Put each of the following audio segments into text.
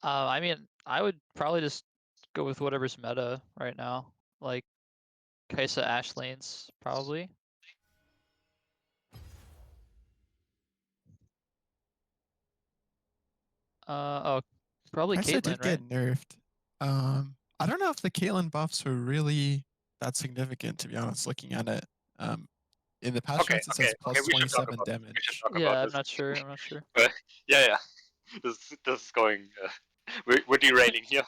I mean, I would probably just go with whatever's meta right now, like Kai'Sa Ashe lanes probably. Oh, probably Kai'Sa Caitlyn, did right? get nerfed. I don't know if the Caitlyn buffs were really that significant, to be honest, looking at it. Um, in the patch Okay, notes, it okay, says okay. plus We should talk 27 about we should damage. talk about Yeah, I'm this. not sure. I'm not sure. But yeah, yeah. This is going. We're derailing here.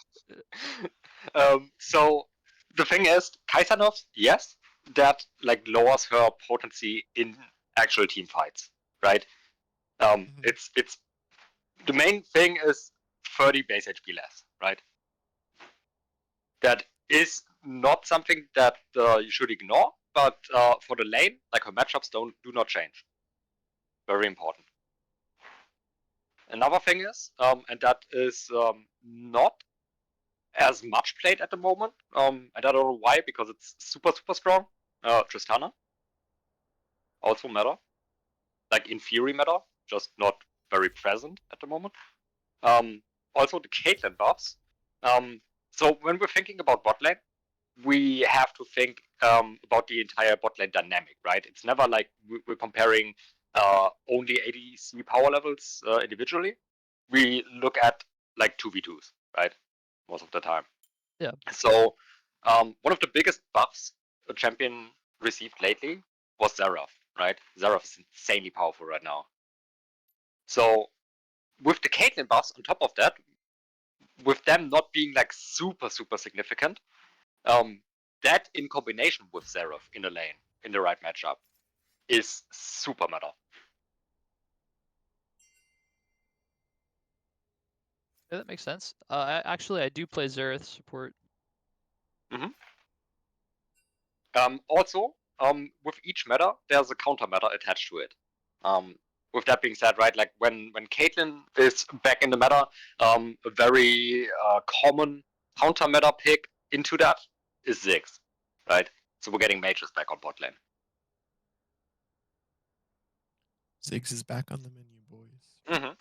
So the thing is, Kaisanov, yes, that like lowers her potency in actual team fights, right? Mhm. It's the main thing is 30 base HP less, right? That is not something that you should ignore, but for the lane, like her matchups do not change. Very important. Another thing is, and that is not as much played at the moment, and I don't know why, because it's super strong. Tristana also matter, like in theory matter, just not very present at the moment. Also the Caitlyn buffs. So when we're thinking about bot lane, we have to think about the entire bot lane dynamic, right? It's never like we're comparing only ADC power levels individually. We look at like 2v2s, right? Most of the time. Yeah. So one of the biggest buffs a champion received lately was Xerath, right? Xerath is insanely powerful right now. So with the Caitlyn buffs on top of that, with them not being like super significant, that in combination with Xerath in the lane, in the right matchup, is super meta. Yeah, that makes sense. Actually, I do play Xerath support. Mm-hmm. Also, with each meta, there's a counter meta attached to it. With that being said, right, like when Caitlyn is back in the meta, a very common counter meta pick into that is Ziggs, right? So we're getting mages back on bot lane. Ziggs is back on the menu, boys. Mm-hmm.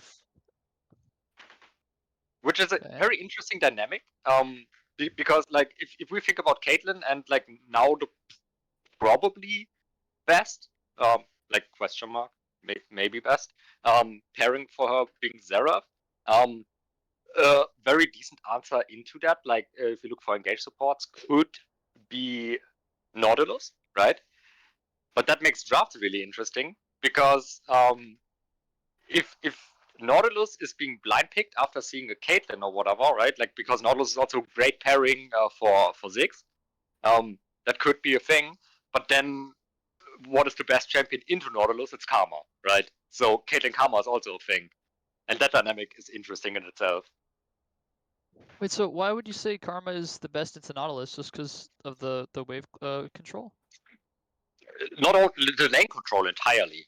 Which is a Okay. very interesting dynamic. Because like if we think about Caitlyn and like now the probably best, like question mark, maybe best, pairing for her being Xerath. A very decent answer into that, like if you look for engage supports, could be Nautilus, right? But that makes draft really interesting because if Nautilus is being blind picked after seeing a Caitlyn or whatever, right? Like because Nautilus is also a great pairing for Ziggs. That could be a thing. But then, what is the best champion into Nautilus? It's Karma, right? So Caitlyn Karma is also a thing, and that dynamic is interesting in itself. Wait, so why would you say Karma is the best into Nautilus? Just because of the wave control? Not all the lane control entirely,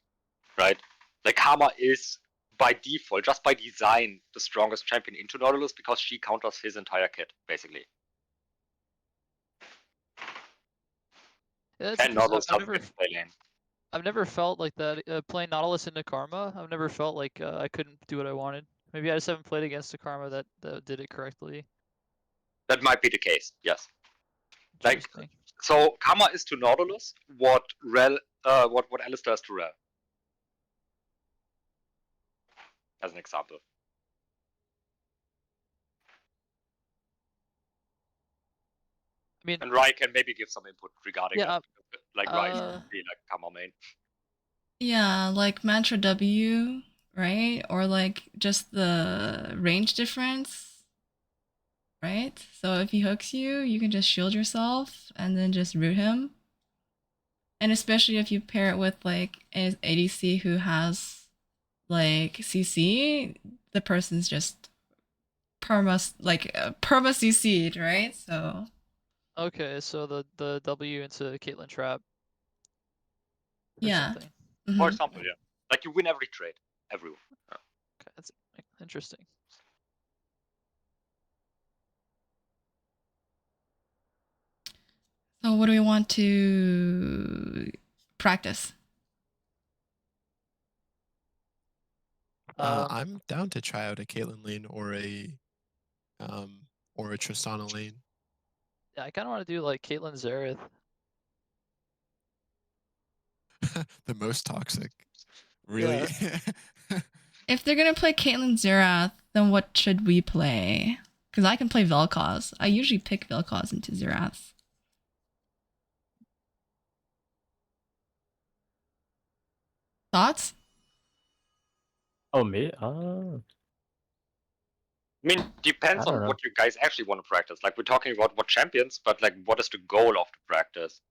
right? Like Karma is by default, just by design, the strongest champion into Nautilus because she counters his entire kit, basically. Yeah, that's And interesting. Nautilus doesn't get to play lane. I've never felt like that playing Nautilus into Karma. I've never felt like I couldn't do what I wanted. Maybe I just haven't played against a Karma that did it correctly. That might be the case, yes. Like, Interesting. so Karma is to Nautilus what what Alistar is to Rel, as an example. I mean, And Rai can maybe give some input regarding that. yeah. Like Rai is Uh, really like Karma main. Yeah, like Mantra W, right? Or like just the range difference, right? So if he hooks you, you can just shield yourself and then just root him. And especially if you pair it with like an ADC who has like CC, the person's just perma CC'd, right? So okay, so the W into Caitlyn trap or yeah. something. For Mm-hmm. example, yeah. Like you win every trade. Everyone. Okay, that's interesting. So what do we want to practice? Um, I'm down to try out a Caitlyn lane or a or a Tristana lane. Yeah, I kind of want to do like Caitlyn Xerath. The most toxic. Really? If they're gonna play Caitlyn Xerath, then what should we play? Because I can play Vel'Koz. I usually pick Vel'Koz into Xerath. Thoughts? Oh, me? I mean, depends I don't on know. what you guys actually want to practice. Like, we're talking about what champions, but like, what is the goal of the practice?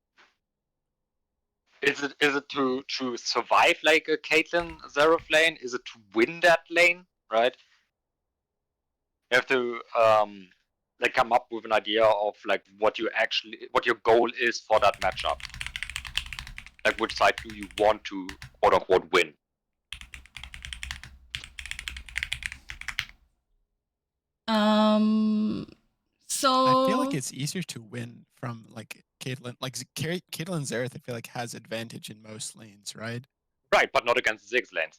Is it to survive like a Caitlyn Xerath lane? Is it to win that lane? Right? You have to like come up with an idea of like what your goal is for that matchup. Like, which side do you want to quote unquote win? So I feel like it's easier to win from like Caitlyn. Like Caitlyn Xerath, I feel like has advantage in most lanes, right? Right, but not against Ziggs lanes.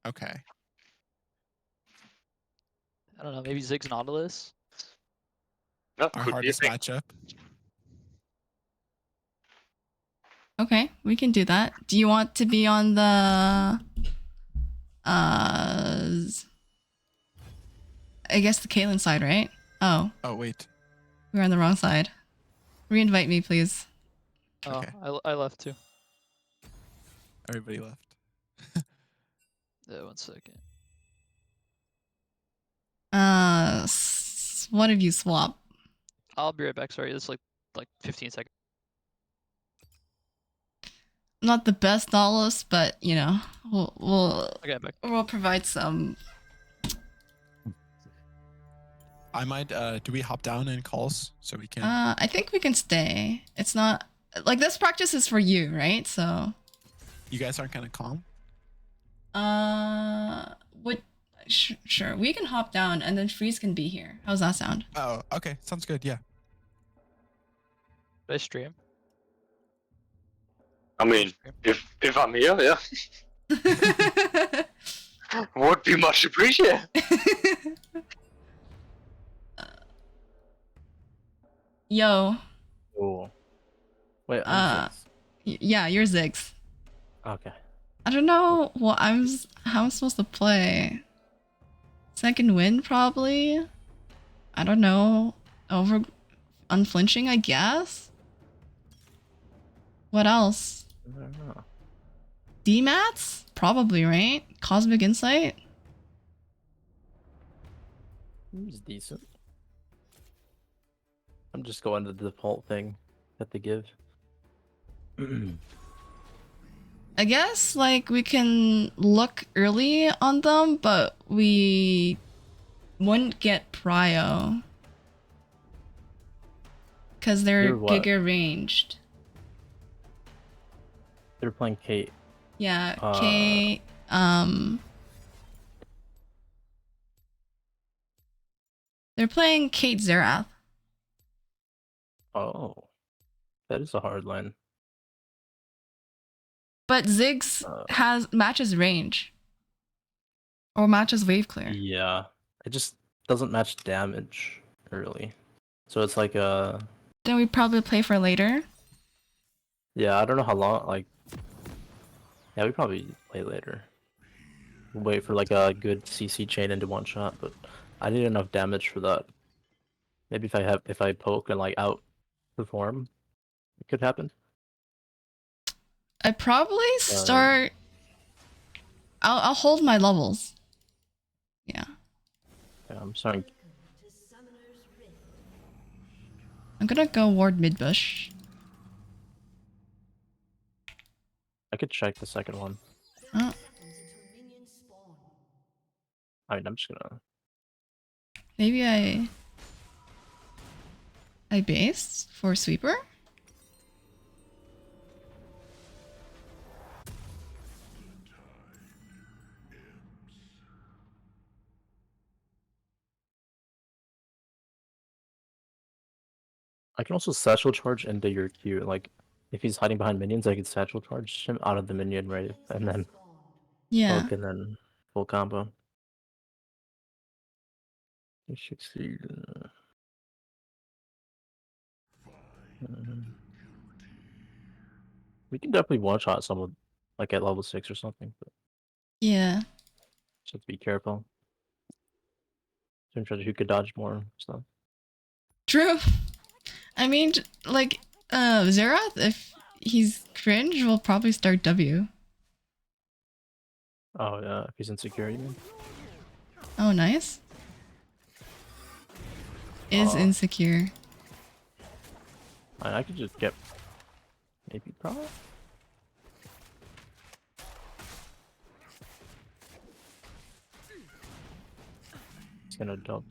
Okay. I don't know, maybe Ziggs Nautilus. That Our could be a hardest thing. matchup. okay, we can do that. Do you want to be on the I guess the Caitlyn side, right? Oh, Oh wait. we're on the wrong side. Reinvite me, please. Oh, Okay. I left too. Everybody left. Yeah, 1 second. One of you swap. I'll be right back. Sorry, it's like 15 seconds. Not the best Nautilus, but you know, we'll I got back. we'll provide some. I might. Do we hop down in calls so we can? I think we can stay. It's not like this practice is for you, right? So. You guys aren't kind of calm. What? Sure, we can hop down and then Freeze can be here. How's that sound? Oh, okay. Sounds good. Yeah. Did I stream? I mean, if I'm here, yeah, would be much appreciated. Yo. Oh. Wait, I'm Ziggs. Yeah, you're Ziggs. Okay. I don't know what how I'm supposed to play. Second win probably. I don't know. Over unflinching, I guess. What else? I don't know. D-mats? Probably, right? Cosmic Insight? He's decent. I'm just going to the default thing that they give. I guess like we can look early on them, but we wouldn't get prio. Cause they're You're what? giga ranged. They're playing Kate. Yeah, Uh, they're playing Kate Xerath. Oh. That is a hard line. But Ziggs matches range. Or matches wave clear. Yeah. It just doesn't match damage early. So it's like a... Then we probably play for later. Yeah, I don't know how long, like... Yeah, we probably play later. Wait for like a good CC chain into one shot, but I need enough damage for that. Maybe if I poke and like outperform, it could happen. I'd probably start... I'll hold my levels. Yeah. Yeah, I'm starting. I'm gonna go ward mid bush. I could check the second one. Oh. I mean, I'm just gonna... Maybe I based for sweeper? I can also satchel charge into your Q. Like, if he's hiding behind minions, I could satchel charge him out of the minion, right? And then Yeah. poke and then full combo. You should see. We can definitely one-shot someone, like at level 6 or something, but Yeah. just have to be careful. Who could dodge more and stuff. True. I mean, like, Xerath, if he's cringe, will probably start W. Oh yeah, if he's insecure, you mean? Oh, nice. Is insecure. I could just get maybe probably. He's gonna dump.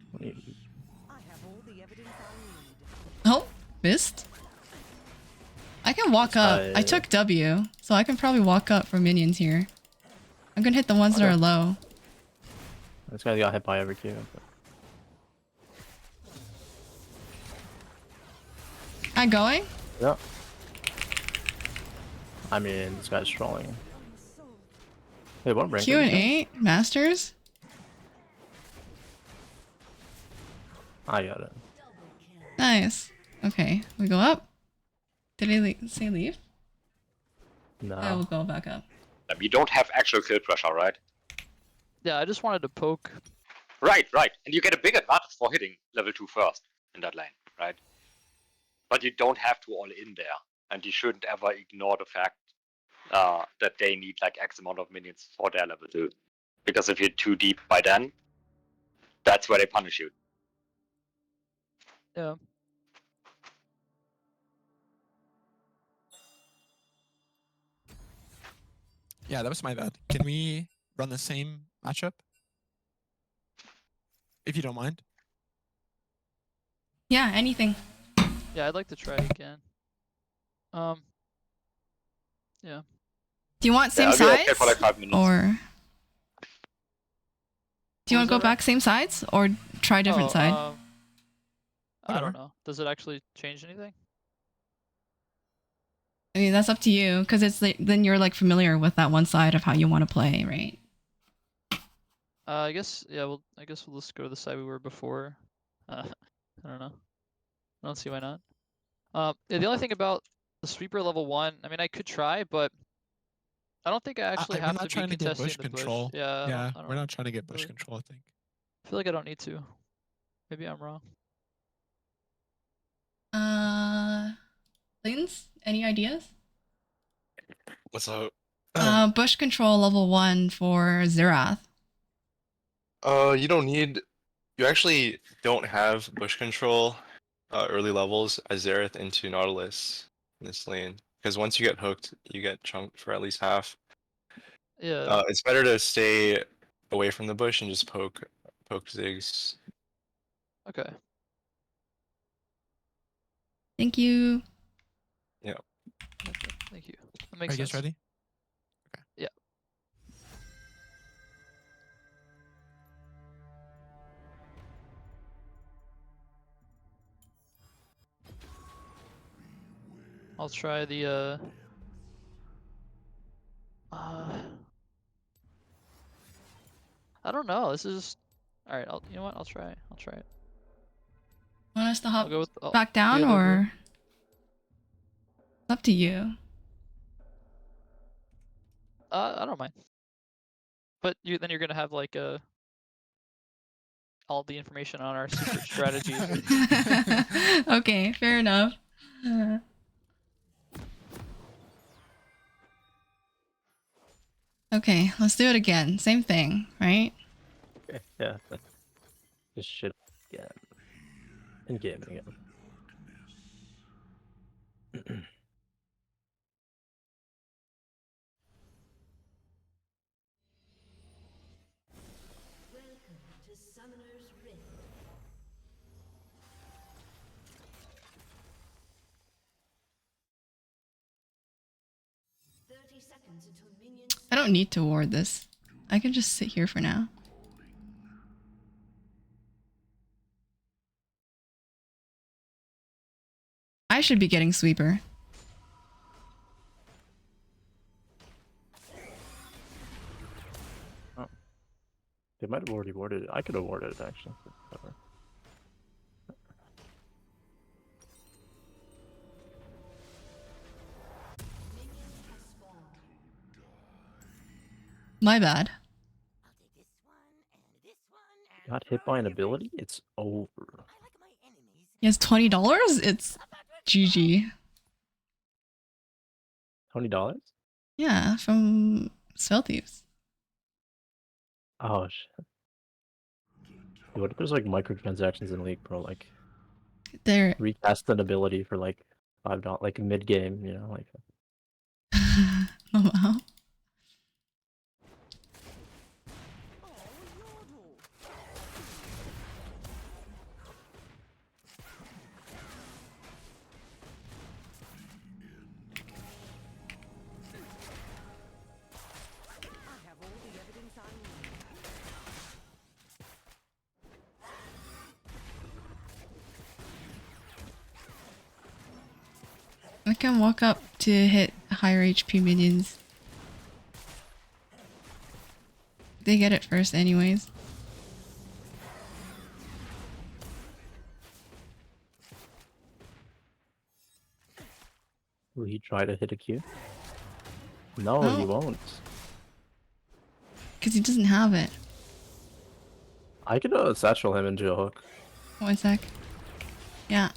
Oh, missed. I can walk up. I took W, so I can probably walk up for minions here. I'm gonna hit the ones that are low. This guy got hit by every Q. But... I'm going? Yeah. I mean, this guy's trolling. Hey, what rank? Q and 8? Masters? I got it. Nice. Okay, we go up. Did he say leave? No. I will go back up. You don't have actual kill pressure, right? Yeah, I just wanted to poke. Right. And you get a big advantage for hitting level 2 first in that lane, right? But you don't have to all in there. And you shouldn't ever ignore the fact that they need like X amount of minions for their level 2. Because if you're too deep by then, that's where they punish you. Yeah. Yeah, that was my bad. Can we run the same matchup? If you don't mind. Yeah, anything. Yeah, I'd like to try again. Yeah. Do you want same I'll be okay sides? for like 5 minutes. Or do you want to go back same sides or try different side? I don't know. Does it actually change anything? I mean, that's up to you, because it's like, then you're like familiar with that one side of how you want to play, right? I guess yeah. Well, I guess we'll just go to the side we were before. I don't know. I don't see why not. Yeah, the only thing about the sweeper level 1, I mean, I could try, but I don't think I actually we're have not to be trying to get contesting bush the control. bush. Yeah. Yeah, I don't we're not trying to get bush really- control, I think. I feel like I don't need to. Maybe I'm wrong. Lins, any ideas? What's up? Bush control level 1 for Xerath. You don't need. You actually don't have bush control early levels as Xerath into Nautilus in this lane. Because once you get hooked, you get chunked for at least half. Yeah. It's better to stay away from the bush and just poke Ziggs. Okay. Thank you. Yeah. Okay. Thank you. That Are makes you guys sense. ready? Yeah. I'll try the I don't know. This is all right. You know what? I'll try. I'll try it. Want us to I'll hop go with back down, the other or blue. it's up to you? I don't mind. But then you're gonna have like all the information on our secret strategies. Okay, fair enough. Okay, let's do it again. Same thing, right? Okay, yeah. Just shit again. And game again. I don't need to ward this. I can just sit here for now. I should be getting sweeper. They might have already warded it. I could have warded it actually. My bad. Got hit by an ability? It's over. Yes, $20? It's GG. $20? Yeah, from Spell Thieves. Oh shit. What if there's like microtransactions in League Pro, like They're recast an ability for like $5, like mid game, you know, like oh wow. I can walk up to hit higher HP minions. They get it first anyways. will he try to hit a Q? No, he Oh. won't. Because he doesn't have it. I could satchel him into a hook. 1 sec. Yeah.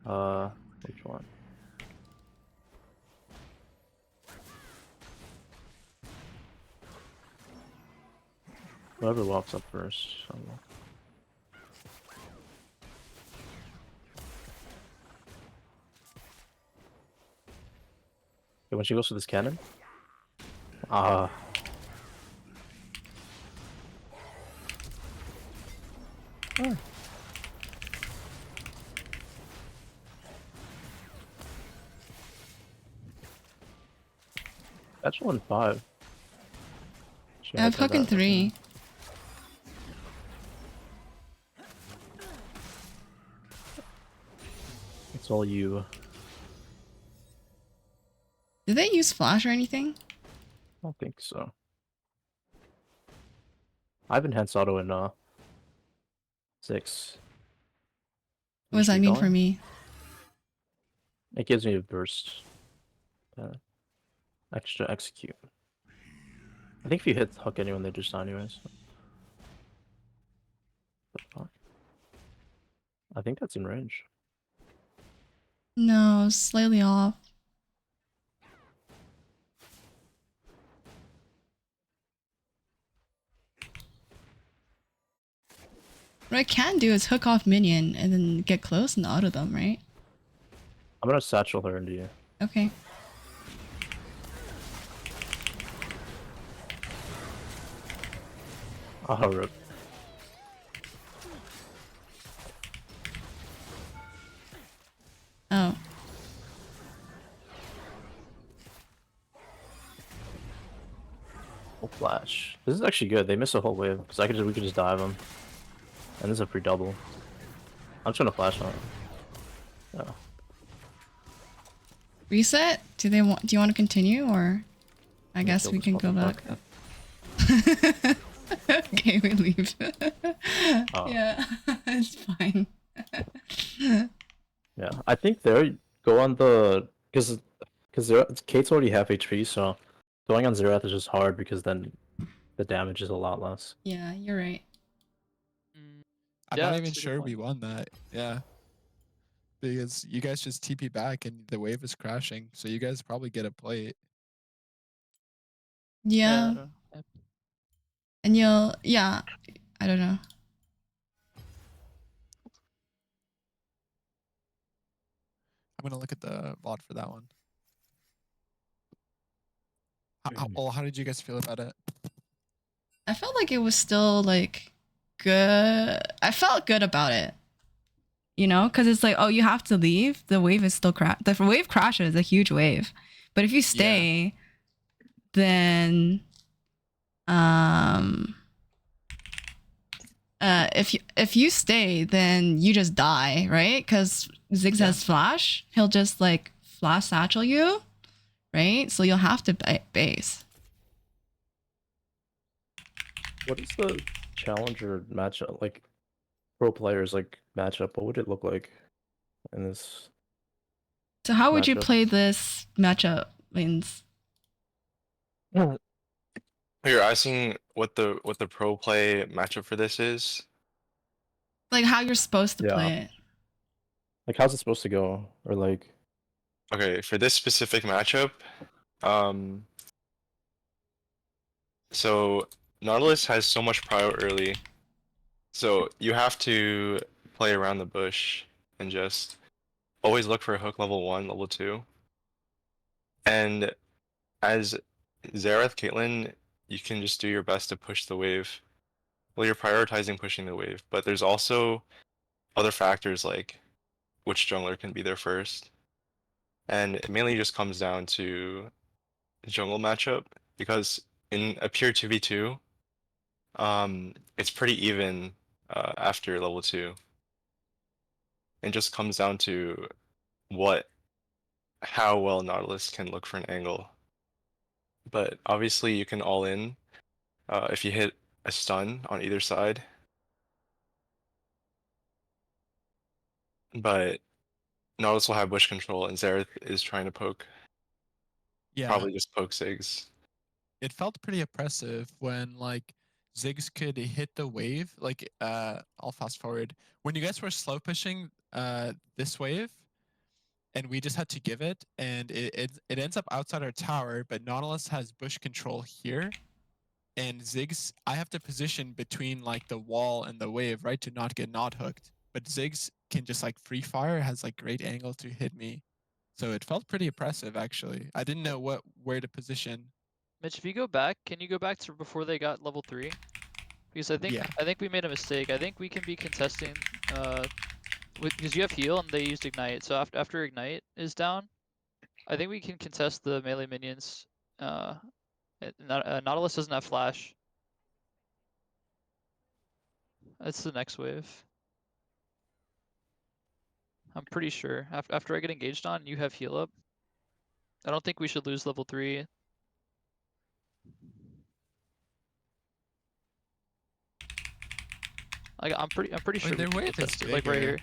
Which one? Whoever walks up first. I don't know. Okay, when she goes to this cannon. That's 1-5. I have hook in 3. It's all you. Did they use flash or anything? I don't think so. I have enhanced auto in 6. What does that mean for me? It gives me a burst. Extra execute. I think if you hit hook anyone, they just die anyways. What the fuck? I think that's in range. No, slightly off. What I can do is hook off minion and then get close and auto them, right? I'm gonna satchel her into you. Okay. Oh, rip. Oh. Full flash. This is actually good. They miss a whole wave because we could just dive them. And this is a free double. I'm just gonna flash on it. Oh. Reset? Do you want to continue or I guess kill we this can go back. motherfucker. Okay, we leave. Oh. Yeah, it's fine. Yeah, I think there go on the because Kate's already half HP, so going on Xerath is just hard because then the damage is a lot less. Yeah, you're right. I'm Yeah, not that's even a good sure point. we won that. Yeah. Because you guys just TP back and the wave is crashing, so you guys probably get a plate. Yeah. Yeah. And yeah, I don't know. I'm gonna look at the VOD for that one. How did you guys feel about it? I felt like it was still like good. I felt good about it. You know, because it's like, oh, you have to leave. The wave is still the wave crashes, a huge wave. But if you stay, then if you stay, then you just die, right? Because Ziggs has flash. He'll just like flash satchel you, right? So you'll have to base. What is the challenger matchup like? Pro players like matchup. What would it look like in this? So how would you matchup? play this matchup, Lins? You're asking what the pro play matchup for this is? Like how you're supposed to Yeah. play it. Like, how's it supposed to go? Or like, Okay, for this specific matchup, um, so Nautilus has so much prio early, so you have to play around the bush and just always look for a hook level 1, level 2. And as Xerath, Caitlyn, you can just do your best to push the wave. Well, you're prioritizing pushing the wave, but there's also other factors like which jungler can be there first. And it mainly just comes down to jungle matchup because in a pure 2v2, it's pretty even after level 2. It just comes down to how well Nautilus can look for an angle. But obviously you can all in if you hit a stun on either side. But Nautilus will have bush control and Xerath is trying to poke. Yeah, Probably just poke Ziggs. it felt pretty oppressive when like Ziggs could hit the wave. Like I'll fast forward. When you guys were slow pushing this wave, and we just had to give it, and it ends up outside our tower, but Nautilus has bush control here. And Ziggs, I have to position between like the wall and the wave, right, to not get not hooked. But Ziggs can just like free fire, has like great angle to hit me. So it felt pretty oppressive actually. I didn't know where to position. Mitch, if you go back, can you go back to before they got level 3? Because Yeah. I think we made a mistake. I think we can be contesting because you have heal and they used ignite. So after ignite is down, I think we can contest the melee minions. Nautilus doesn't have flash. That's the next wave. I'm pretty sure. After I get engaged on, you have heal up. I don't think we should lose level 3. I'm pretty sure we their can wave is contest it, like right bigger. here.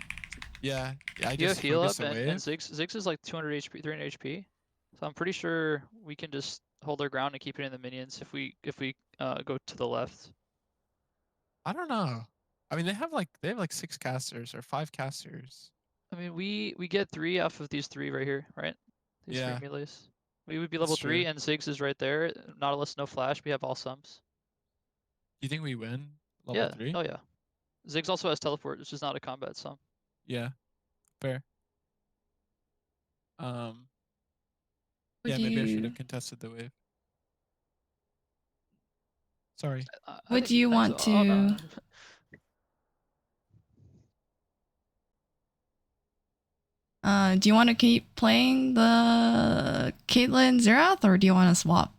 Yeah, I You have just heal focus up the and wave. Ziggs is like 200 HP, 300 HP. So I'm pretty sure we can just hold our ground and keep hitting the minions if we go to the left. I don't know. I mean, they have like 6 casters or 5 casters. I mean, we get 3 off of these 3 right here, right? These Yeah. 3 melees. We would be That's level true. 3 and Ziggs is right there. Nautilus no flash. We have all sums. Do you think we win level Yeah. 3? Oh yeah. Ziggs also has teleport, which is not a combat sum. Yeah. Fair. Um. What Yeah, do maybe I should you have contested the wave. Sorry. What do you want Oh, no. to do you want to keep playing the Caitlyn Xerath or do you want to swap?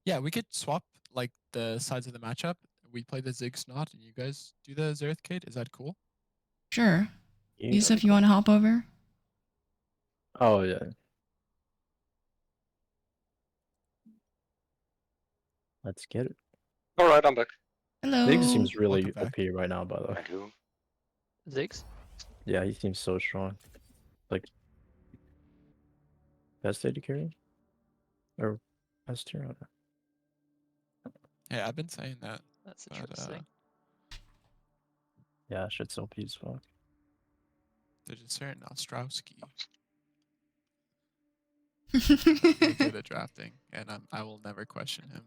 Yeah, we could swap like the sides of the matchup. We play the Ziggs Knot and you guys do the Xerath Kate. Is that cool? Sure. yeah, Yusuf, you want to hop over? Oh yeah. Let's get it. Alright, I'm back. Hello. Ziggs seems really Welcome back. OP right now, by the way. I do. Ziggs? Yeah, he seems so strong. Like, best AD carry? Or best tier? I don't know. Yeah, I've been saying that. That's But, interesting. Yeah, shit's OP as fuck. there's a certain Ostrowski really good at drafting, and I will never question him.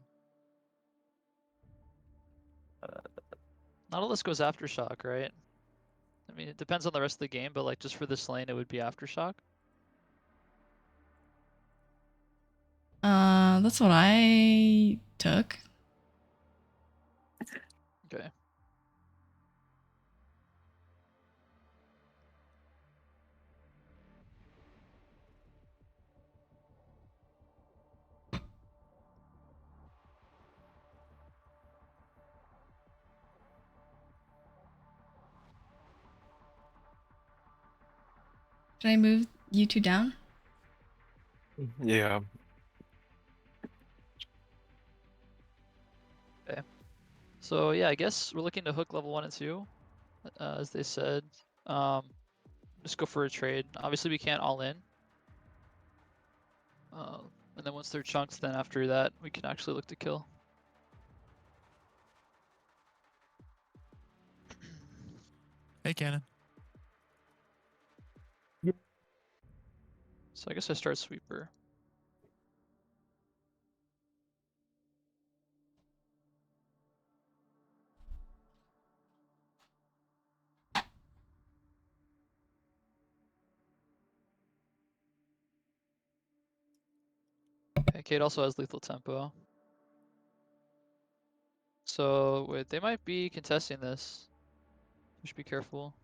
Nautilus goes Aftershock, right? I mean, it depends on the rest of the game, but like just for this lane, it would be Aftershock. That's what I took. Okay. Should I move you two down? Yeah. So yeah, I guess we're looking to hook level 1 and 2, as they said. Just go for a trade. Obviously, we can't all in. And then once they're chunked, then after that, we can actually look to kill. Hey, Cannon. So I guess I start sweeper. Okay, Kate also has lethal tempo. So wait, they might be contesting this. We should be careful.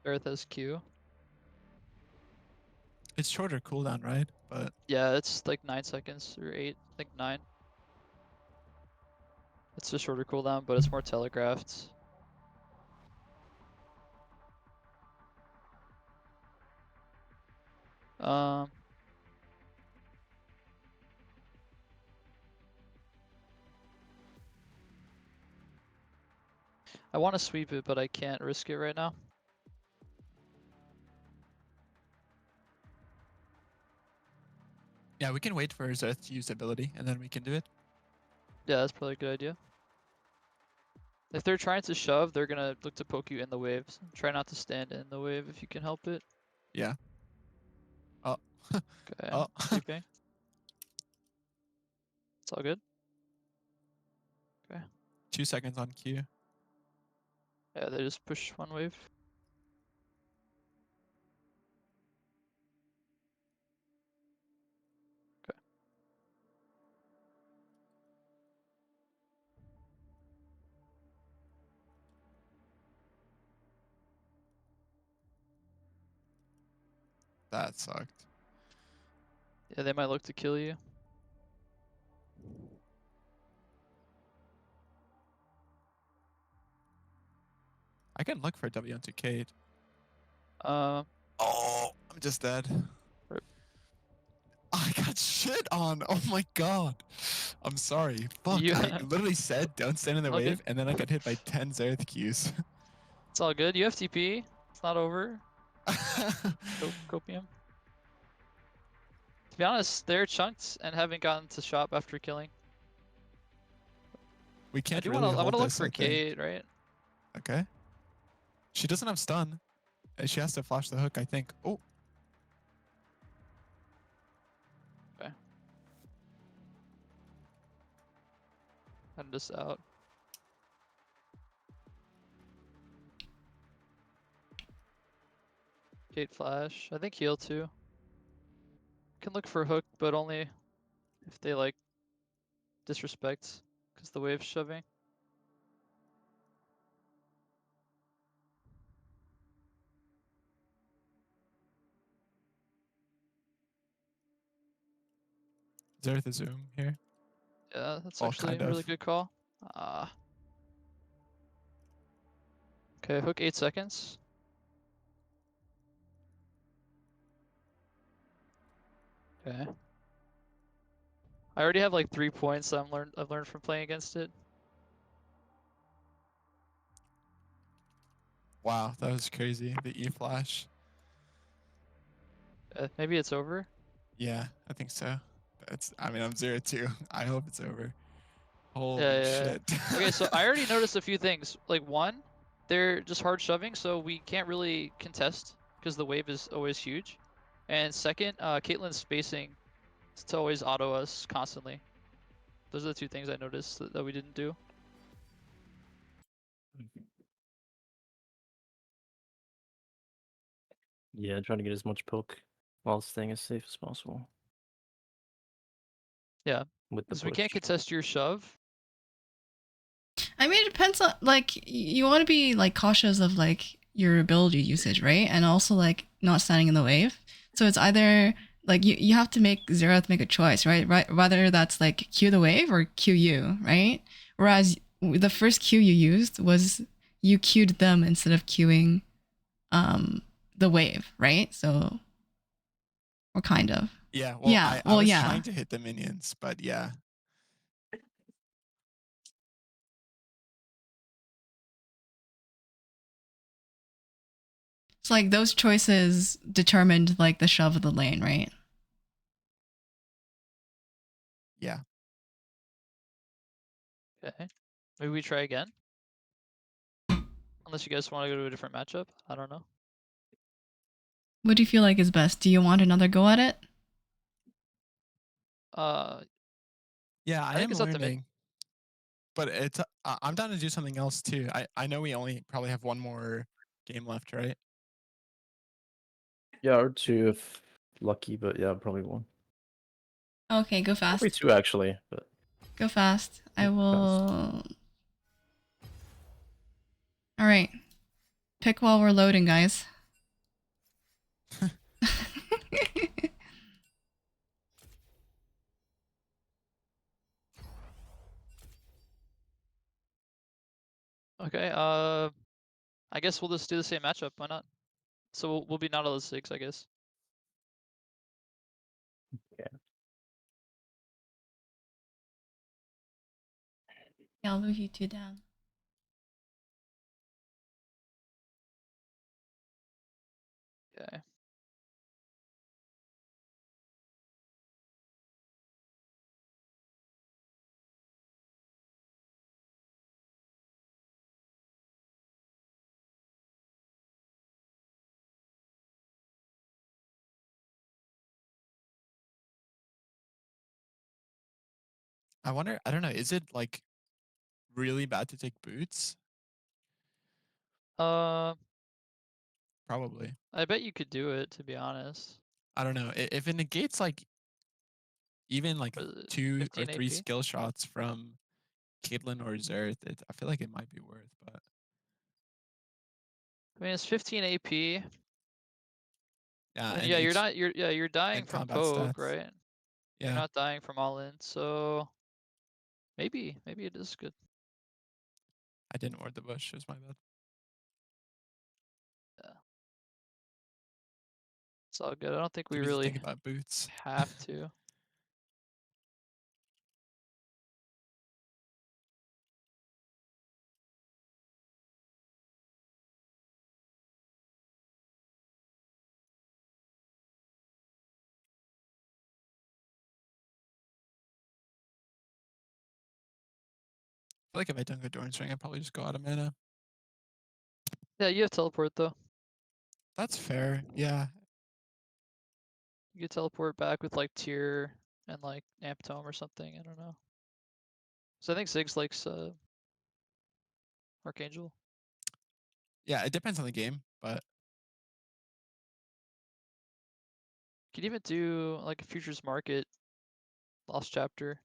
Xerath has Q. It's shorter cooldown, right? But Yeah, it's like 9 seconds or 8, I think 9. It's a shorter cooldown, but it's more telegraphed. Um, I want to sweep it, but I can't risk it right now. yeah, we can wait for Xerath to use ability, and then we can do it. Yeah, that's probably a good idea. If they're trying to shove, they're gonna look to poke you in the waves. Try not to stand in the wave if you can help it. Yeah. Oh. Okay, Oh. sweeping. It's all good. 2 seconds on Q. Yeah, they just push one wave. That sucked. Yeah, they might look to kill you. I can look for W onto Kate. Um, Oh, I'm just dead. Rip. I got shit on. Oh my god. I'm sorry. Fuck. You- I literally said don't stand in the All good. wave, and then I got hit by 10 Xerath Qs. It's all good. You have TP. It's not over. Copium. To be honest, they're chunked and haven't gotten to shop after killing. We I can't do really want to. I hold want to look this, for I think. Kate, right? Okay. She doesn't have stun. She has to flash the hook, I think. Oh. Head this out. Kate flash. I think heal too. Can look for hook, but only if they like disrespect, because the wave's shoving. Xerath is zoom here. Yeah, that's Well, actually kind a really of. good call. Okay, hook 8 seconds. Okay. I already have like 3 points that I've learned from playing against it. Wow, that was crazy. The E flash. Maybe it's over. Yeah, I think so. I mean, I'm 0-2. I hope it's over. Holy Yeah. shit. Okay, so I already noticed a few things. Like one, they're just hard shoving, so we can't really contest because the wave is always huge. And second, Caitlyn's spacing to always auto us constantly. Those are the 2 things I noticed that we didn't do. Yeah, trying to get as much poke while staying as safe as possible. Yeah, With the because we push. can't contest your shove. I mean, it depends on like you want to be like cautious of like your ability usage, right? And also like not standing in the wave. So it's either like you have to make Xerath make a choice, right? Right, whether that's like Q the wave or Q you, right? Whereas the first Q you used was you queued them instead of queuing the wave, right? So or kind of. Yeah, well, Yeah, I well, was yeah. trying to hit the minions, but yeah. It's like those choices determined like the shove of the lane, right? Yeah. Okay. Maybe we try again. Unless you guys want to go to a different matchup. I don't know. What do you feel like is best? Do you want another go at it? Yeah, I I think am it's up to mid. learning. But it's I'm down to do something else too. I know we only probably have one more game left, right? Yeah, or two if lucky, but yeah, probably one. Okay, go Probably fast. two actually, but Go fast. I yeah, fast. will. All right. Pick while we're loading, guys. Okay. I guess we'll just do the same matchup. Why not? So we'll be Nautilus Ziggs, I guess. Yeah, I'll move you two down. Okay. I wonder, I don't know, is it like really bad to take boots? Uh, Probably. I bet you could do it, to be honest. I don't know. If it negates like even like What is it, 2 or 15 3 AP? skill shots from Caitlyn or Xerath, I feel like it might be worth, but I mean, it's 15 AP. yeah, And and yeah, H you're dying and from combat poke, stats. right? You're Yeah, not dying from all in, so maybe it is good. I didn't ward the bush. It was my bad. Yeah. It's all good. I don't think we Too busy really thinking about boots. have to. I feel like if I don't go Doran's Ring, I'd probably just go out of mana. Yeah, you have teleport though. That's fair. Yeah. You could teleport back with like tier and like amp tome or something. I don't know. So I think Ziggs likes Archangel. Yeah, it depends on the game, but Could even do like a futures market lost chapter.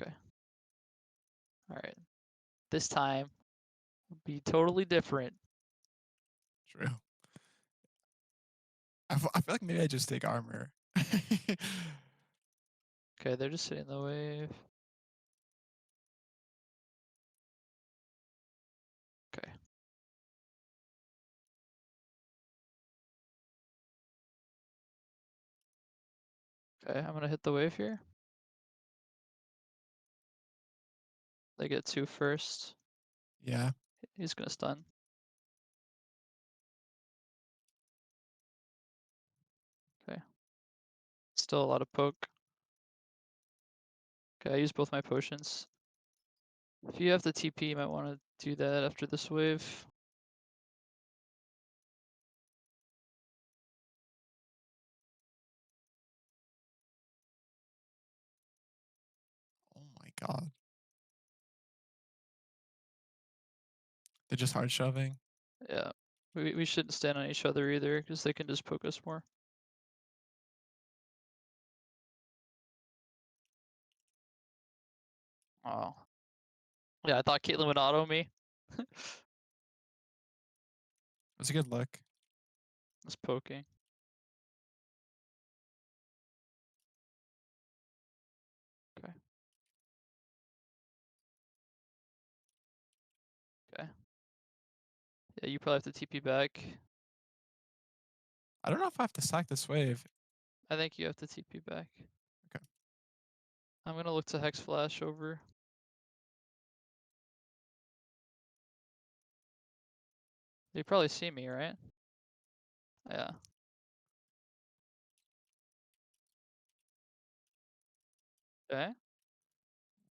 Okay. All right. This time will be totally different. true. I feel like maybe I just take armor. Okay, they're just hitting the wave. Okay. Okay, I'm gonna hit the wave here. They get 2 first. Yeah. He's gonna stun. Okay. Still a lot of poke. Okay, I use both my potions. If you have the TP, you might want to do that after this wave. Oh my god. They're just hard shoving. Yeah. We shouldn't stand on each other either, because they can just poke us more. Oh. Yeah, I thought Caitlyn would auto me. That's a good look. Just poking. Okay. Okay. Yeah, you probably have to TP back. I don't know if I have to sack this wave. I think you have to TP back. Okay. I'm gonna look to Hex Flash over. You probably see me, right? Yeah. Okay.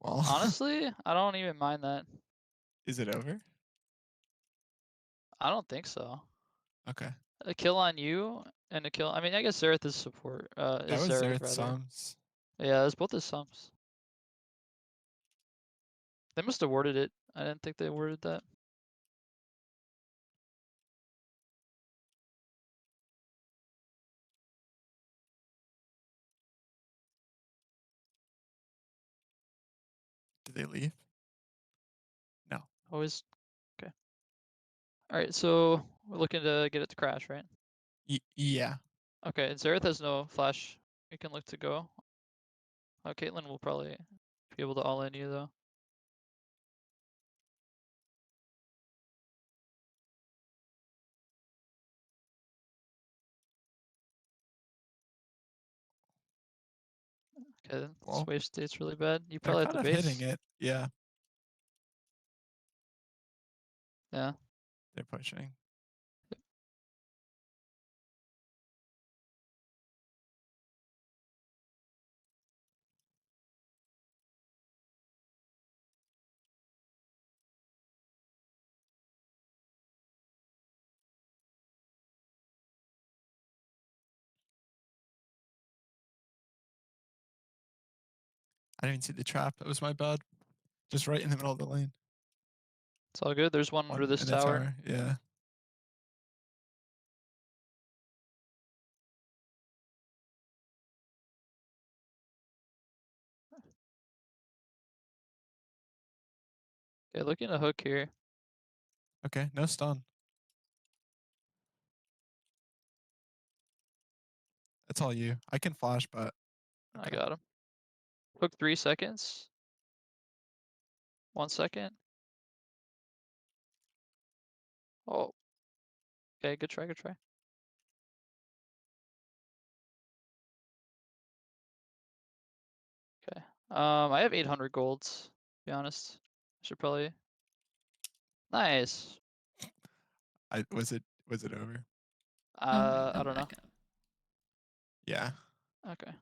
Well, Honestly, I don't even mind that. is it over? I don't think so. Okay. A kill on you and a kill. I mean, I guess Xerath is support. That Is was Xerath Zerath rather? Sums. Yeah, it's both his sums. They must have worded it. I didn't think they worded that. Did they leave? No. Always. Okay. All right, so we're looking to get it to crash, right? Yeah. Okay, and Xerath has no flash. We can look to go. Caitlyn will probably be able to all in you though. Okay, this Well, wave state's really bad. You they're probably have kind to of base. hitting it. Yeah, Yeah. they're pushing. I didn't even see the trap. That was my bad. Just right in the middle of the lane. It's all good. There's one under One this in the tower. tower. Yeah. Okay, looking to hook here. Okay, no stun. That's all you. I can flash, but I okay. got him. Hook 3 seconds. 1 second. Oh. Okay, good try, good try. Okay. I have 800 golds, to be honest. I should probably. Nice. Was it over? Okay, I I'm don't know. back up. Yeah. Okay. I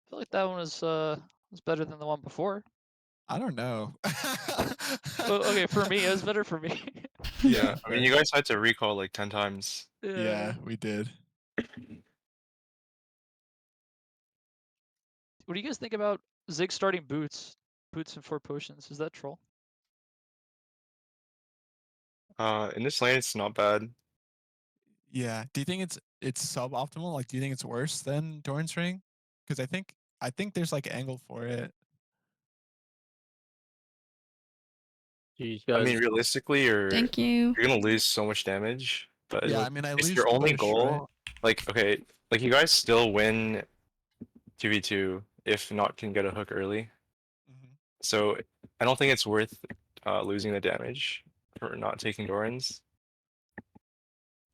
feel like that one was better than the one before. I don't know. Well, okay, for me, it was better for me. Yeah, I fair. mean, you guys had to recall like 10 times. Yeah, we did. What do you guys think about Ziggs starting boots? Boots and 4 potions. Is that troll? In this lane, it's not bad. Yeah. Do you think it's suboptimal? Like, do you think it's worse than Doran's Ring? Because I think there's like angle for it. Do you I mean, guys? realistically, Thank you. you're gonna lose so much damage. But Yeah, like, I mean I it's lose your only push, right? goal. Like, okay, like you guys still win 2v2 if not can get a hook early. Mhm. So I don't think it's worth losing the damage for not taking Doran's.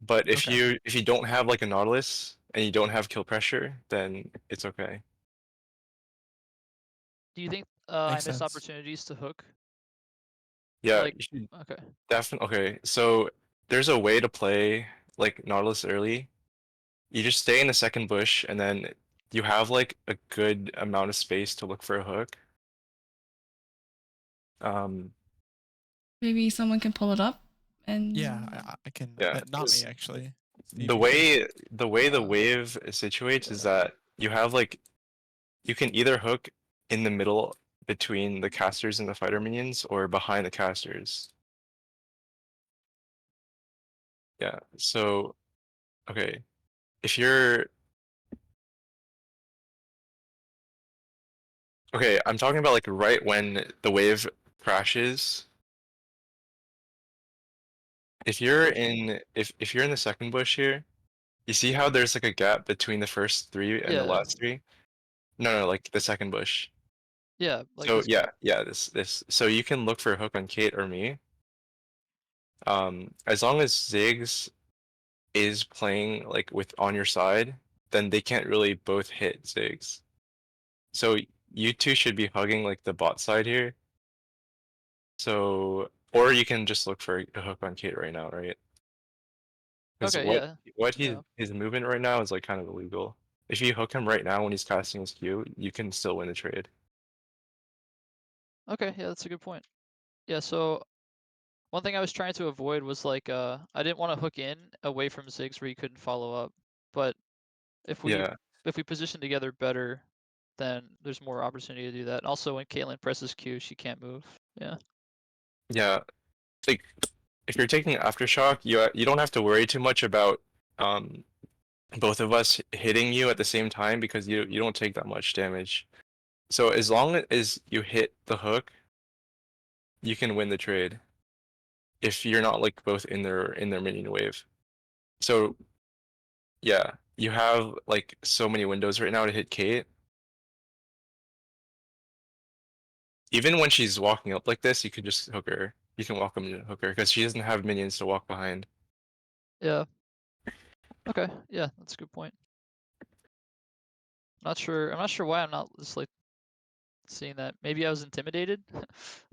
But Okay. if you don't have like a Nautilus and you don't have kill pressure, then it's okay. Do you think I Makes miss sense. opportunities to hook? Yeah, Like, you should okay. definitely. Okay, so there's a way to play like Nautilus early. You just stay in the second bush, and then you have like a good amount of space to look for a hook. Um, Maybe someone can pull it up and Yeah, I can. yeah, Not me 'cause actually. the Stevie can. way the Uh, wave situates is yeah. that you have like you can either hook in the middle between the casters and the fighter minions, or behind the casters. Yeah, so okay, if you're okay, I'm talking about like right when the wave crashes. If you're in the second bush here, you see how there's like a gap between the first three and the Yeah. last three? No, like the second bush. Yeah, like So this. yeah, this. So you can look for a hook on Kate or me. As long as Ziggs is playing like with on your side, then they can't really both hit Ziggs. So you two should be hugging like the bot side here. So, or you can just look for a hook on Kate right now, right? Because Okay, yeah. what Yeah. his movement right now is like kind of illegal. If you hook him right now when he's casting his Q, you can still win the trade. Okay, yeah, that's a good point. Yeah, so one thing I was trying to avoid was like I didn't want to hook in away from Ziggs where you couldn't follow up. But if we Yeah, position together better, then there's more opportunity to do that. And also when Caitlyn presses Q, she can't move. Yeah. yeah. Like if you're taking aftershock, you don't have to worry too much about um both of us hitting you at the same time because you don't take that much damage. So as long as you hit the hook, you can win the trade. If you're not like both in their minion wave. So yeah, you have like so many windows right now to hit Kate. Even when she's walking up like this, you could just hook her. You can walk him to hook her because she doesn't have minions to walk behind. Yeah. Okay. Yeah, that's a good point. I'm not sure why I'm not just like seeing that. Maybe I was intimidated. I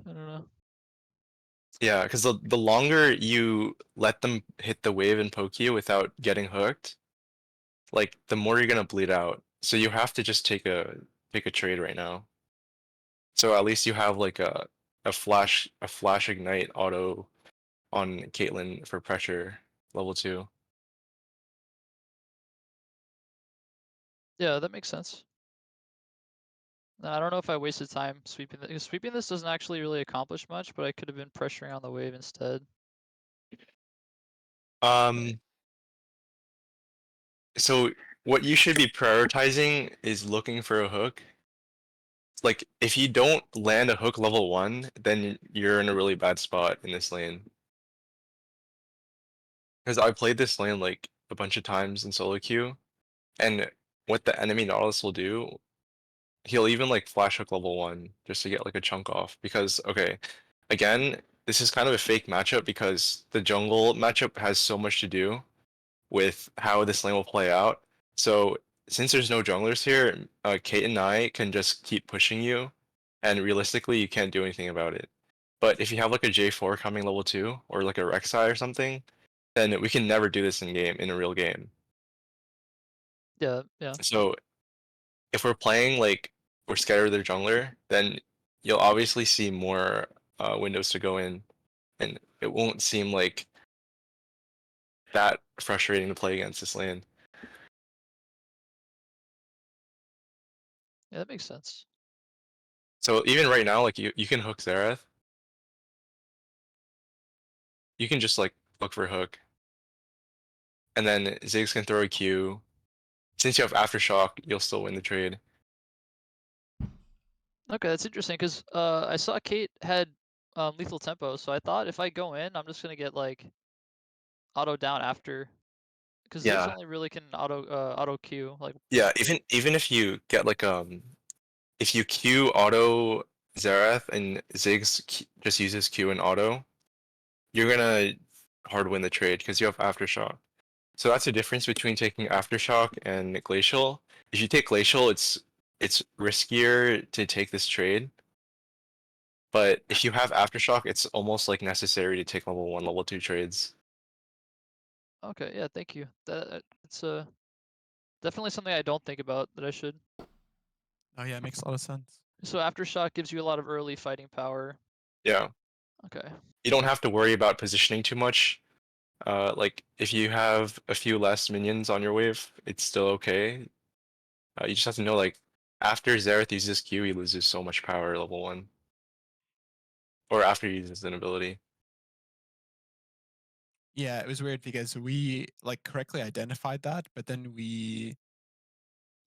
don't know. Yeah, because the longer you let them hit the wave and poke you without getting hooked, like the more you're gonna bleed out. So you have to just take a trade right now. So at least you have like a flash ignite auto on Caitlyn for pressure level 2. Yeah, that makes sense. I don't know if I wasted time sweeping this. Sweeping this doesn't actually really accomplish much, but I could have been pressuring on the wave instead. So what you should be prioritizing is looking for a hook. Like if you don't land a hook level 1, then you're in a really bad spot in this lane. Because I played this lane like a bunch of times in solo queue, and what the enemy Nautilus will do, he'll even like flash hook level 1 just to get like a chunk off. Because okay, again, this is kind of a fake matchup because the jungle matchup has so much to do with how this lane will play out. So since there's no junglers here, Kate and I can just keep pushing you, and realistically, you can't do anything about it. But if you have like a J4 coming level 2 or like a Rek'Sai or something, then we can never do this in a real game. Yeah, yeah. So if we're playing like we're scared of their jungler, then you'll obviously see more windows to go in, and it won't seem like that frustrating to play against this lane. Yeah, that makes sense. So even right now, like you can hook Xerath. You can just like look for a hook. And then Ziggs can throw a Q. Since you have Aftershock, you'll still win the trade. Okay, that's interesting because I saw Kate had lethal tempo, so I thought if I go in, I'm just gonna get like auto down after, because Ziggs Yeah. only really can auto Q like. Yeah, even if you get like if you Q auto Xerath and just uses Q and auto, you're gonna hard win the trade because you have Aftershock. So that's the difference between taking Aftershock and Glacial. If you take Glacial, it's riskier to take this trade. But if you have Aftershock, it's almost like necessary to take level 1, level 2 trades. Okay, yeah, thank you. It's definitely something I don't think about that I should. Oh yeah, it makes a lot of sense. So Aftershock gives you a lot of early fighting power. Yeah. Okay. You don't have to worry about positioning too much. Like if you have a few less minions on your wave, it's still okay. You just have to know like after Xerath uses Q, he loses so much power level 1. Or after he uses an ability. Yeah, it was weird because we like correctly identified that, but then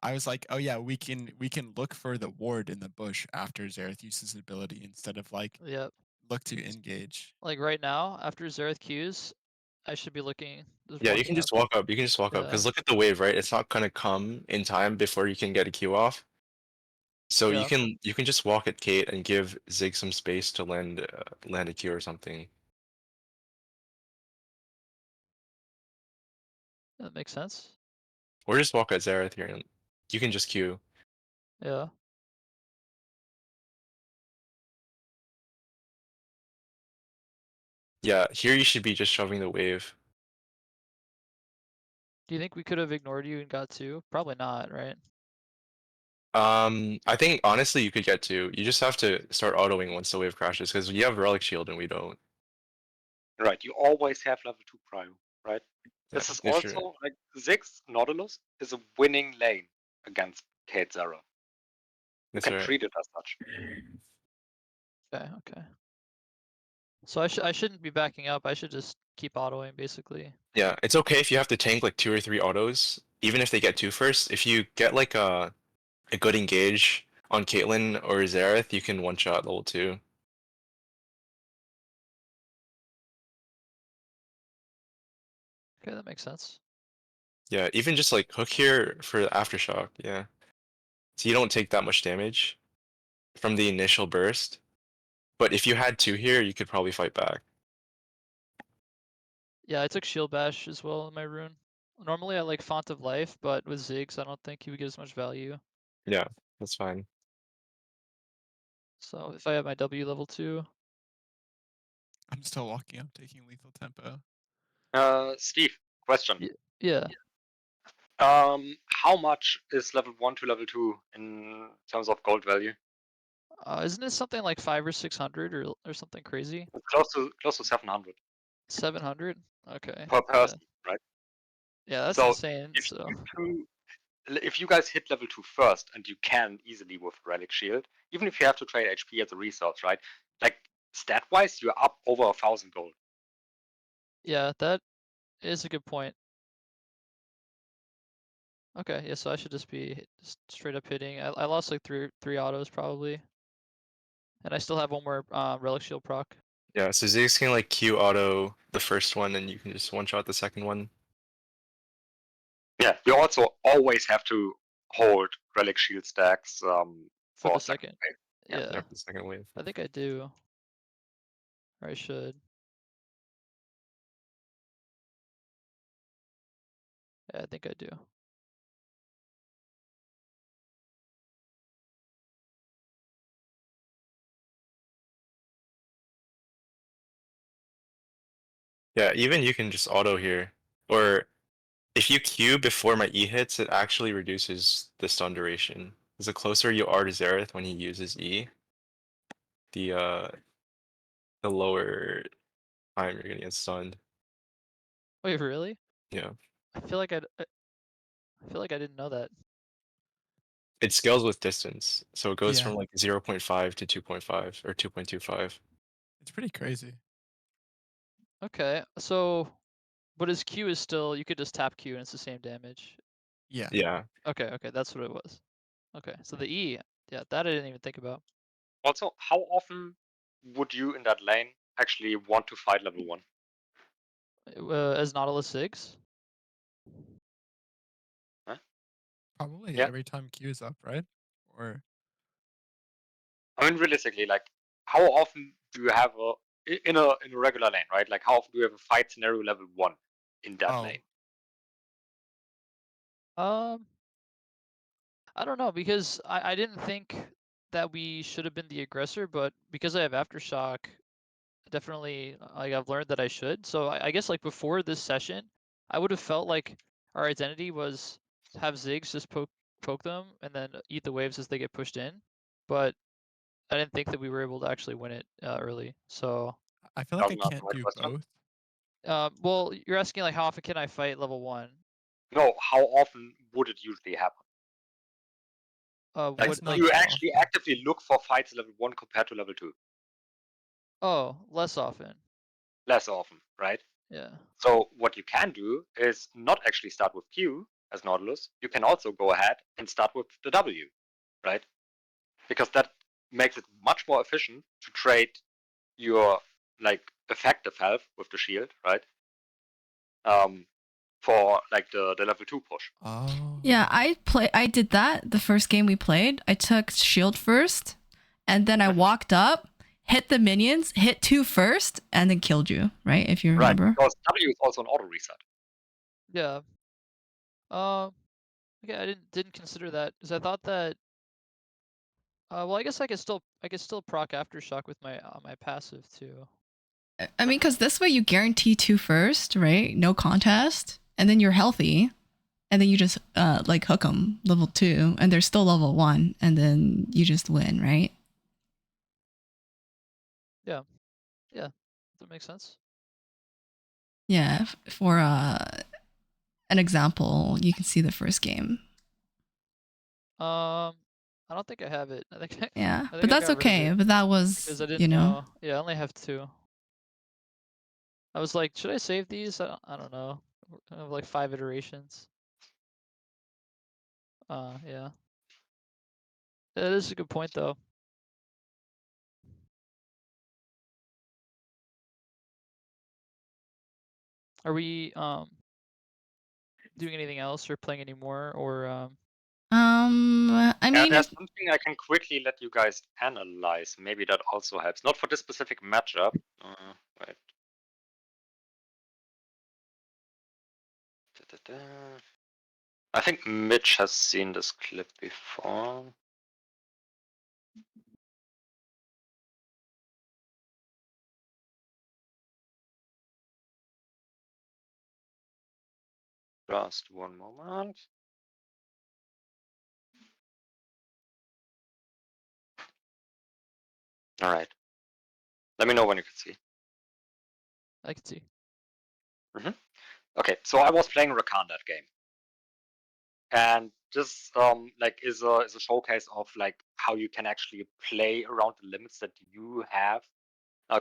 I was like, oh yeah, we can look for the ward in the bush after Xerath uses his ability instead of like Yep. look to engage. Like right now, after Xerath Qs, I should be looking. Just Yeah, you walking can up. just walk up. You can just walk up Yeah. because look at the wave, right? It's not gonna come in time before you can get a Q off. So Yeah. you can just walk at Kate and give Zig some space to land a Q or something. That makes sense. Or just walk at Xerath here and you can just Q. Yeah. Yeah, here you should be just shoving the wave. Do you think we could have ignored you and got 2? Probably not, right? I think honestly you could get 2. You just have to start autoing once the wave crashes, because you have Relic Shield and we don't. Right, you always have level 2 prio, right? Yeah, This is if you're also like Ziggs Nautilus is a winning lane against Kate Xerath. You that's can right. treat it as such. Okay, okay. So I shouldn't be backing up. I should just keep autoing basically. Yeah, it's okay if you have to tank like 2 or 3 autos, even if they get 2 first. If you get like a good engage on Caitlyn or Xerath, you can one-shot level 2. Okay, that makes sense. Yeah, even just like hook here for aftershock, yeah. So you don't take that much damage from the initial burst. But if you had 2 here, you could probably fight back. Yeah, I took Shield Bash as well in my rune. Normally I like Font of Life, but with Ziggs I don't think he would get as much value. Yeah, that's fine. So if I have my W level 2, I'm still walking up, taking lethal tempo. Steve, question. yeah. How much is level 1 to level 2 in terms of gold value? Isn't it something like 500 or 600 or something crazy? Close to 700 700? Okay. per Yeah. person, right? Yeah, that's So insane. if So if you guys hit level 2 first, and you can easily with Relic Shield, even if you have to trade HP as a resource, right? Like stat wise, you're up over 1,000 gold. yeah, that is a good point. Okay, yeah, so I should just be straight up hitting. I lost like three autos probably. And I still have one more Relic Shield proc. Yeah, so Ziggs can like Q auto the first one and you can just one-shot the second one. Yeah, you also always have to hold Relic Shield stacks For for the a second second. wave. Yeah. Yeah, the second wave. I think I do. Or I should. Yeah, I think I do. Yeah, even you can just auto here. Or if you Q before my E hits, it actually reduces the stun duration. Because the closer you are to Xerath when he uses E, the the lower time you're gonna get stunned. Wait, really? Yeah. I feel like I feel like I didn't know that. It scales with distance. So it goes Yeah. from like 0.5 to 2.5 or 2.25. It's pretty crazy. Okay, so but his Q is still you could just tap Q and it's the same damage. Yeah. Yeah. Okay, okay, that's what it was. Okay, so the E, yeah, that I didn't even think about. Also, how often would you in that lane actually want to fight level 1? As Nautilus 6? Huh? Probably Yeah. every time Q is up, right? Or I mean, realistically, like, how often do you have in a regular lane, right? Like, how often do you have a fight scenario level 1 in that lane? I don't know because I didn't think that we should have been the aggressor, but because I have Aftershock, definitely like I've learned that I should. So I guess like before this session, I would have felt like our identity was have Ziggs just poke them and then eat the waves as they get pushed in. But I didn't think that we were able to actually win it early. So I feel like I Doesn't answer can't my do question. both. well, you're asking like how often can I fight level 1? No, how often would it usually happen? Like, That's What not you that actually often. actively look for fights level 1 compared to level 2? Oh, less often. Less often, right? Yeah. So what you can do is not actually start with Q as Nautilus. You can also go ahead and start with the W, right? Because that makes it much more efficient to trade your like effective health with the shield, right? For like the level 2 push. Oh. Yeah, I did that the first game we played. I took shield first, and then I walked up, hit the minions, hit 2 first, and then killed you, right? If you Right, remember. because W is also an auto reset. Yeah. Okay, I didn't consider that because I thought that. Well, I guess I could still proc Aftershock with my passive too. I mean, because this way you guarantee 2 first, right? No contest, and then you're healthy, and then you just like hook them level 2, and they're still level 1, and then you just win, right? Yeah, that makes sense. Yeah. For an example, you can see the first game. I don't think I have it. I think Yeah, I think but I that's got rid of okay. it But that because was, I didn't know. Yeah, I only have 2. I was like, should I save these? I don't know. I have like 5 iterations. Yeah. That is a good point though. Are we doing anything else or playing any more or I Yeah, mean, there's if something I can quickly let you guys analyze. Maybe that also helps. Not for this specific matchup. Wait. Da-da-da. I think Mitch has seen this clip before. Just one moment. All right. Let me know when you can see. I can see. Okay, so I was playing Rakan that game, and this like is a showcase of like how you can actually play around the limits that you have,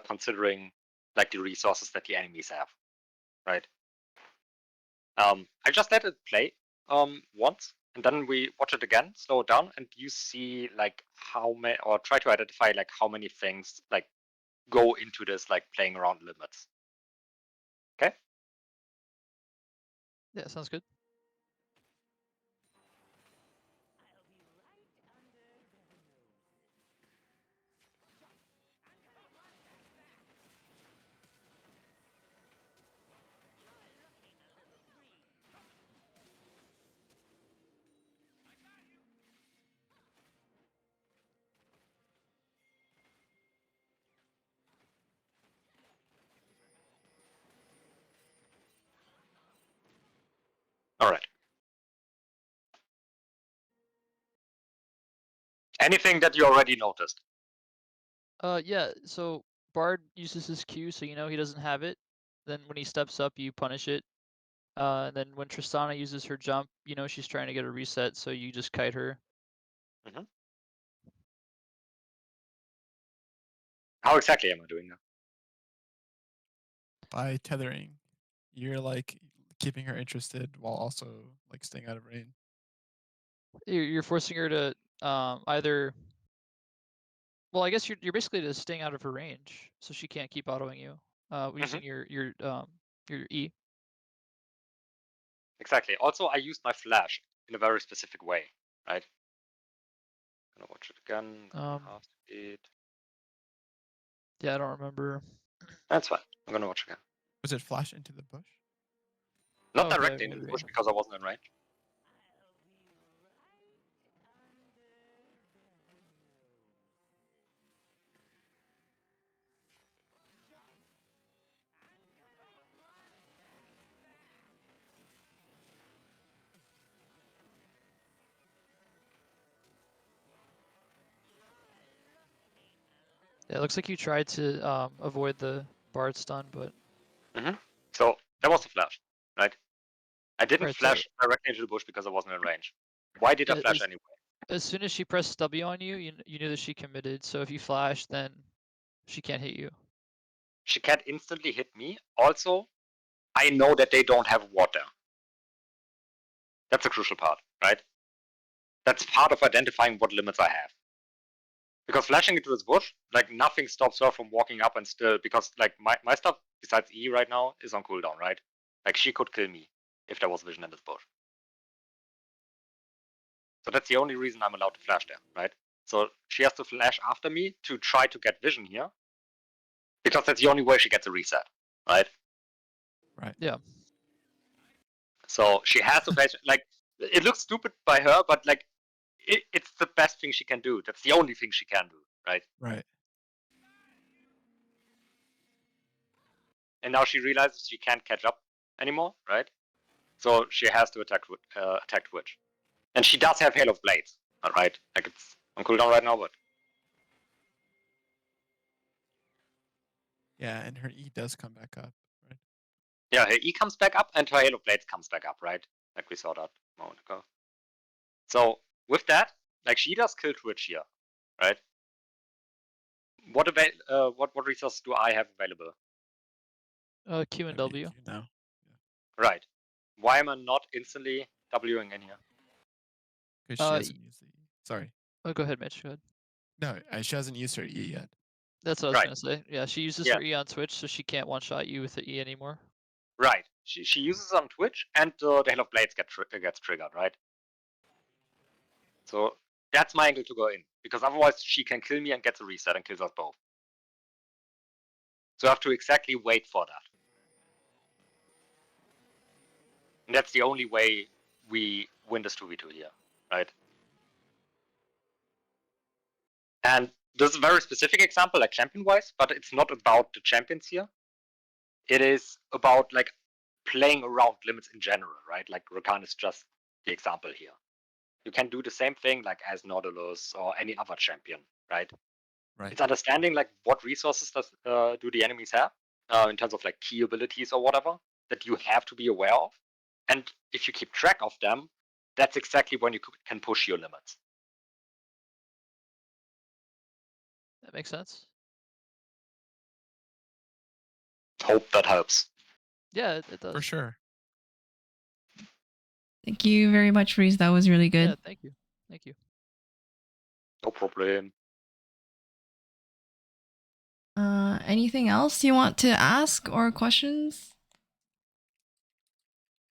considering like the resources that the enemies have, right? I just let it play once, and then we watch it again, slow it down, and you see like how many, or try to identify like how many things like go into this like playing around limits. Okay. Yeah, sounds good. All right. Anything that you already noticed? Yeah, so Bard uses his Q, so you know he doesn't have it. Then when he steps up, you punish it. And then when Tristana uses her jump, you know she's trying to get a reset, so you just kite her. How exactly am I doing that? By tethering, you're like keeping her interested while also like staying out of range. You're forcing her to either. Well, I guess you're basically just staying out of her range, so she can't keep autoing you. Using your E. Exactly. Also, I used my flash in a very specific way, right? I'm gonna watch it again. Half speed. Yeah, I don't remember. That's fine. I'm gonna watch again. Was it flash into the bush? Not Oh, yeah, directly into the maybe. bush because I wasn't in range. Yeah, it looks like you tried to avoid the Bard stun, but So that was the flash, right? I didn't right, so flash directly into the bush because I wasn't in range. Why did I yeah, flash anyway? as soon as she pressed W on you, you knew that she committed. So if you flash, then she can't hit you. She can't instantly hit me. Also, I know that they don't have water. That's a crucial part, right? That's part of identifying what limits I have. Because flashing into this bush, like nothing stops her from walking up and still, because like my stuff besides E right now is on cooldown, right? Like she could kill me if there was vision in this bush. So that's the only reason I'm allowed to flash there, right? So she has to flash after me to try to get vision here. Because that's the only way she gets a reset, right? Right. Yeah. So she has to flash, like, it looks stupid by her, but like, it's the best thing she can do. That's the only thing she can do, right? Right. and now she realizes she can't catch up anymore, right? So she has to attack Twitch, and she does have Hail of Blades, right? Like it's on cooldown right now, but Yeah, and her E does come back up, right? yeah, her E comes back up and her Hail of Blades comes back up, right? Like we saw that a moment ago. So with that, like she does kill Twitch here, right? What resources do I have available? Q and Have W. EQ now. Right. Why am I not instantly Wing in here? Because she hasn't used the E. Sorry. Oh, go ahead, Mitch. Go ahead. No, she hasn't used her E yet. That's what I was Right. gonna say. Yeah, she uses Yeah. her E on Twitch, so she can't one-shot you with the E anymore. Right. She uses it on Twitch, and the Hail of Blades gets triggered, right? So that's my angle to go in, because otherwise she can kill me and gets a reset and kills us both. So I have to exactly wait for that. And that's the only way we win this 2v2 here, right? And this is a very specific example, like champion-wise, but it's not about the champions here. It is about like playing around limits in general, right? Like Rakan is just the example here. You can do the same thing like as Nautilus or any other champion, right? Right. It's understanding like what resources do the enemies have in terms of like key abilities or whatever that you have to be aware of. And if you keep track of them, that's exactly when you can push your limits. That makes sense. Hope that helps. Yeah, it does. For sure. Thank you very much, Reese. That was really good. Yeah, thank you. Thank you. No problem. Anything else you want to ask or questions?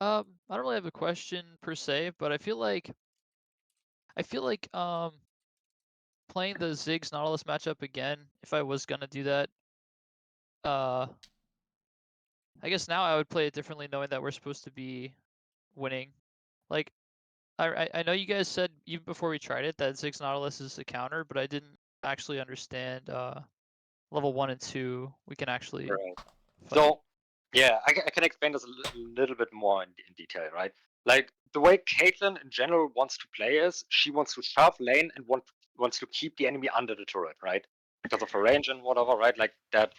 I don't really have a question per se, but I feel like playing the Ziggs Nautilus matchup again, if I was gonna do that, I guess now I would play it differently, knowing that we're supposed to be winning. Like, I know you guys said even before we tried it that Ziggs Nautilus is a counter, but I didn't actually understand level 1 and 2 we can actually Right. fight. So, yeah, I can explain this a little bit more in detail, right? Like, the way Caitlyn in general wants to play is she wants to shove lane and wants to keep the enemy under the turret, right? Because of her range and whatever, right? Like, that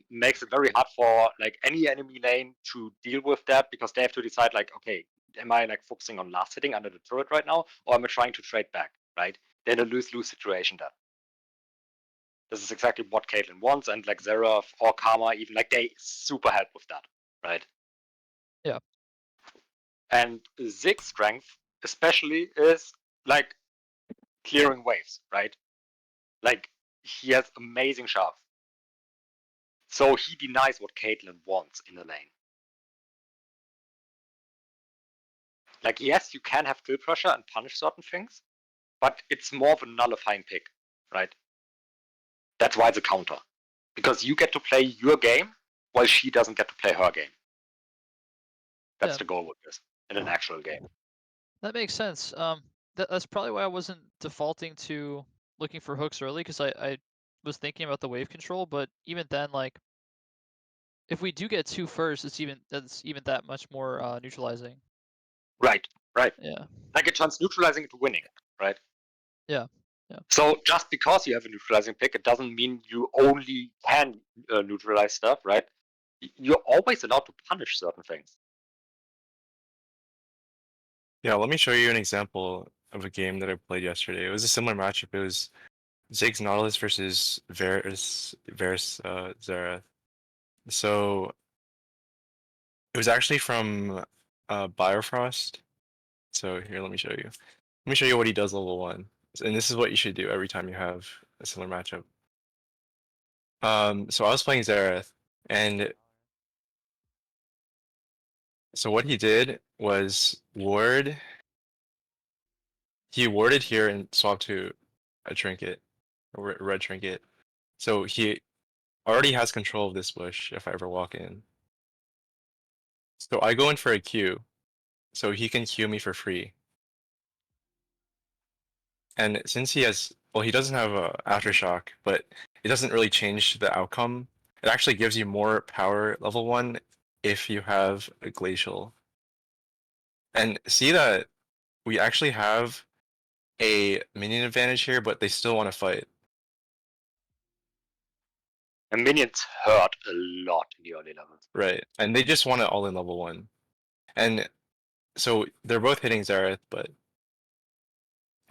makes it very hard for, like, any enemy lane to deal with that because they have to decide, like, okay, am I, like, focusing on last hitting under the turret right now, or am I trying to trade back, right? Then a lose-lose situation then. This is exactly what Caitlyn wants, and like Xerath or Karma, even like they super help with that, right? Yeah. And Zig's strength, especially, is like clearing waves, right? Like he has amazing shots. So he denies what Caitlyn wants in the lane. Like, yes, you can have kill pressure and punish certain things, but it's more of a nullifying pick, right? That's why it's a counter. Because you get to play your game while she doesn't get to play her game. That's the goal with this in an actual game. That makes sense. That's probably why I wasn't defaulting to looking for hooks early, because I was thinking about the wave control, but even then, like, if we do get 2 first, that's even that much more neutralizing. Right. Yeah. Like it turns neutralizing into winning, right? Yeah. So just because you have a neutralizing pick, it doesn't mean you only can neutralize stuff, right? You're always allowed to punish certain things. Yeah, let me show you an example of a game that I played yesterday. It was a similar matchup. It was Ziggs Nautilus versus Xerath. So it was actually from Biofrost. So here, let me show you. Let me show you what he does level 1. And this is what you should do every time you have a similar matchup. So I was playing Xerath, and so what he did was ward. He warded here and swapped to a trinket, a red trinket. So he already has control of this bush if I ever walk in. So I go in for a Q, so he can Q me for free. And since he has, well, he doesn't have a aftershock, but it doesn't really change the outcome It actually gives you more power level 1 if you have a glacial. And see that we actually have a minion advantage here, but they still want to fight. And minions hurt a lot in the early levels. Right. And they just want it all in level 1. And so they're both hitting Xerath, but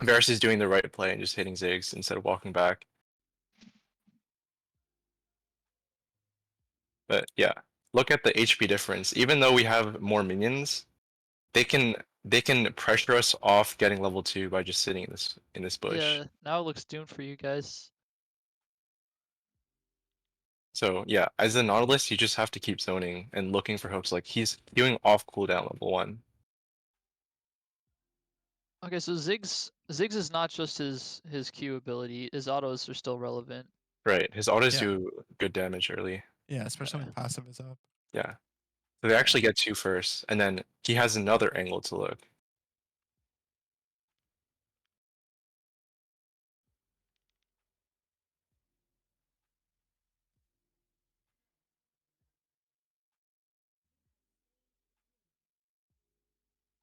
Varus is doing the right play and just hitting Ziggs instead of walking back. But yeah, look at the HP difference. Even though we have more minions, they can pressure us off getting level 2 by just sitting in this bush. Yeah, now it looks doomed for you guys. So yeah, as a Nautilus, you just have to keep zoning and looking for hooks. Like he's doing off cooldown level 1. Okay, so Ziggs is not just his Q ability. His autos are still relevant. Right. His autos Yeah. do good damage early. Yeah, especially Yeah. when passive is up. Yeah. So they actually get 2 first, and then he has another angle to look.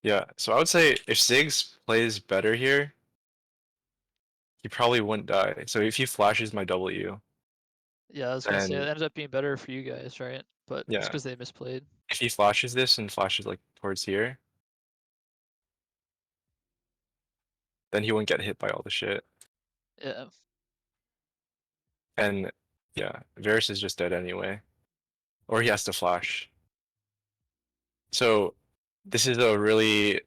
Yeah, so I would say if Ziggs plays better here, he probably wouldn't die. So if he flashes my W, Yeah, I was gonna say it then ended up being better for you guys, right? But it's yeah, because they misplayed. if he flashes this and flashes like towards here, then he wouldn't get hit by all the shit. Yeah. And yeah, Varus is just dead anyway. Or he has to flash. So this is a really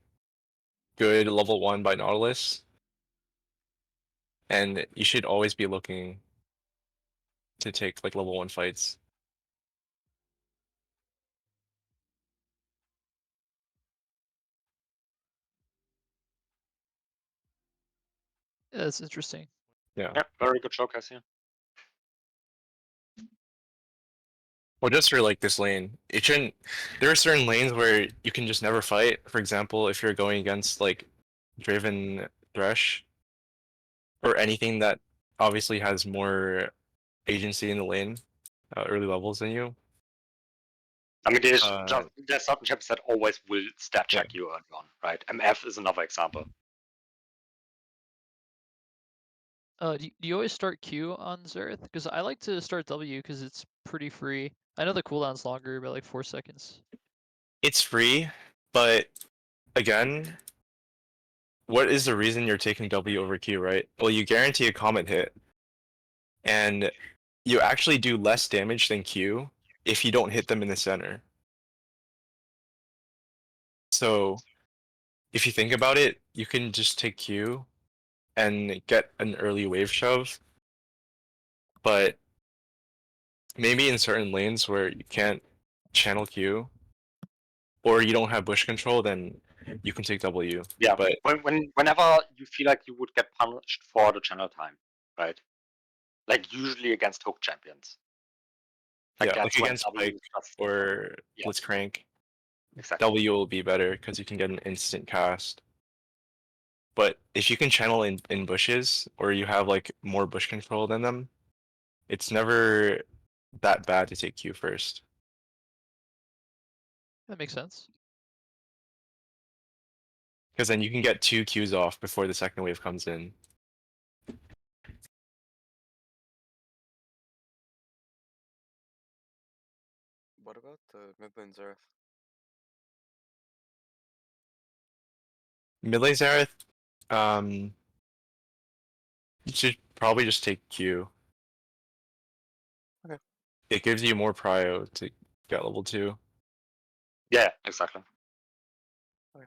good level 1 by Nautilus. And you should always be looking to take like level 1 fights. Yeah, that's interesting. Yeah. Yeah, very good showcase here. Well, just for like this lane, it shouldn't. There are certain lanes where you can just never fight. For example, if you're going against like Draven Thresh or anything that obviously has more agency in the lane, early levels than you. I mean, there's Uh, certain champs that always will stat Yeah. check you early on, right? MF is another example. Do you always start Q on Xerath? Because I like to start W because it's pretty free. I know the cooldown's longer, by like 4 seconds. It's free, but again, what is the reason you're taking W over Q, right? Well, you guarantee a comet hit, and you actually do less damage than Q if you don't hit them in the center. So if you think about it, you can just take Q and get an early wave shove, but maybe in certain lanes where you can't channel Q or you don't have bush control, then you can take W. Yeah, But whenever you feel like you would get punished for the channel time, right? Like usually against hook champions. Like yeah, like that's when against W Pike is just or Yeah. Blitzcrank, exactly. W will be better because you can get an instant cast. But if you can channel in bushes or you have like more bush control than them, it's never that bad to take Q first. That makes sense. Because then you can get 2 Qs off before the second wave comes in. What about mid lane Xerath? Mid lane Xerath, you should probably just take Q. Okay. It gives you more prio to get level 2. Yeah, exactly. Okay.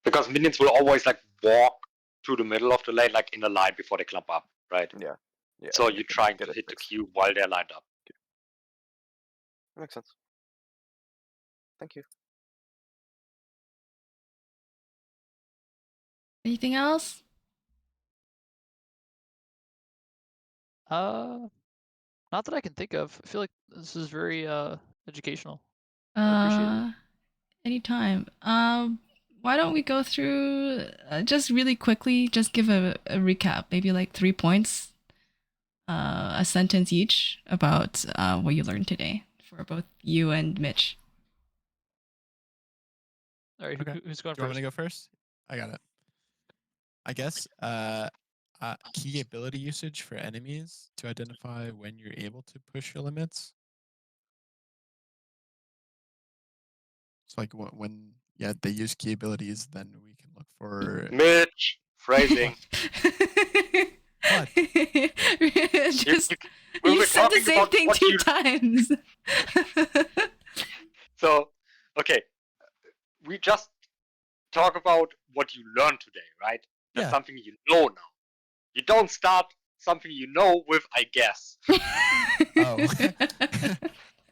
Because minions will always like walk to the middle of the lane, like in a line before they clump up, right? Yeah. Yeah. So then you you're can trying get to it hit the fixed. Q while they're lined up. That makes sense. Thank you. Anything else? Not that I can think of. I feel like this is very educational. I appreciate it. Anytime. Why don't we go through just really quickly, just give a recap, maybe like 3 points a sentence each about what you learned today for both you and Mitch. All right, Okay. who's going Do you want me first? to go first? I got it. I guess key ability usage for enemies to identify when you're able to push your limits. So like when they use key abilities, then we can look for Mitch, phrasing. What? Just, We you were said the talking same about thing what 2 you. times. So, okay, we just talk about what you learned today, right? That's Yeah. something you know now. You don't start something you know with I guess. Oh.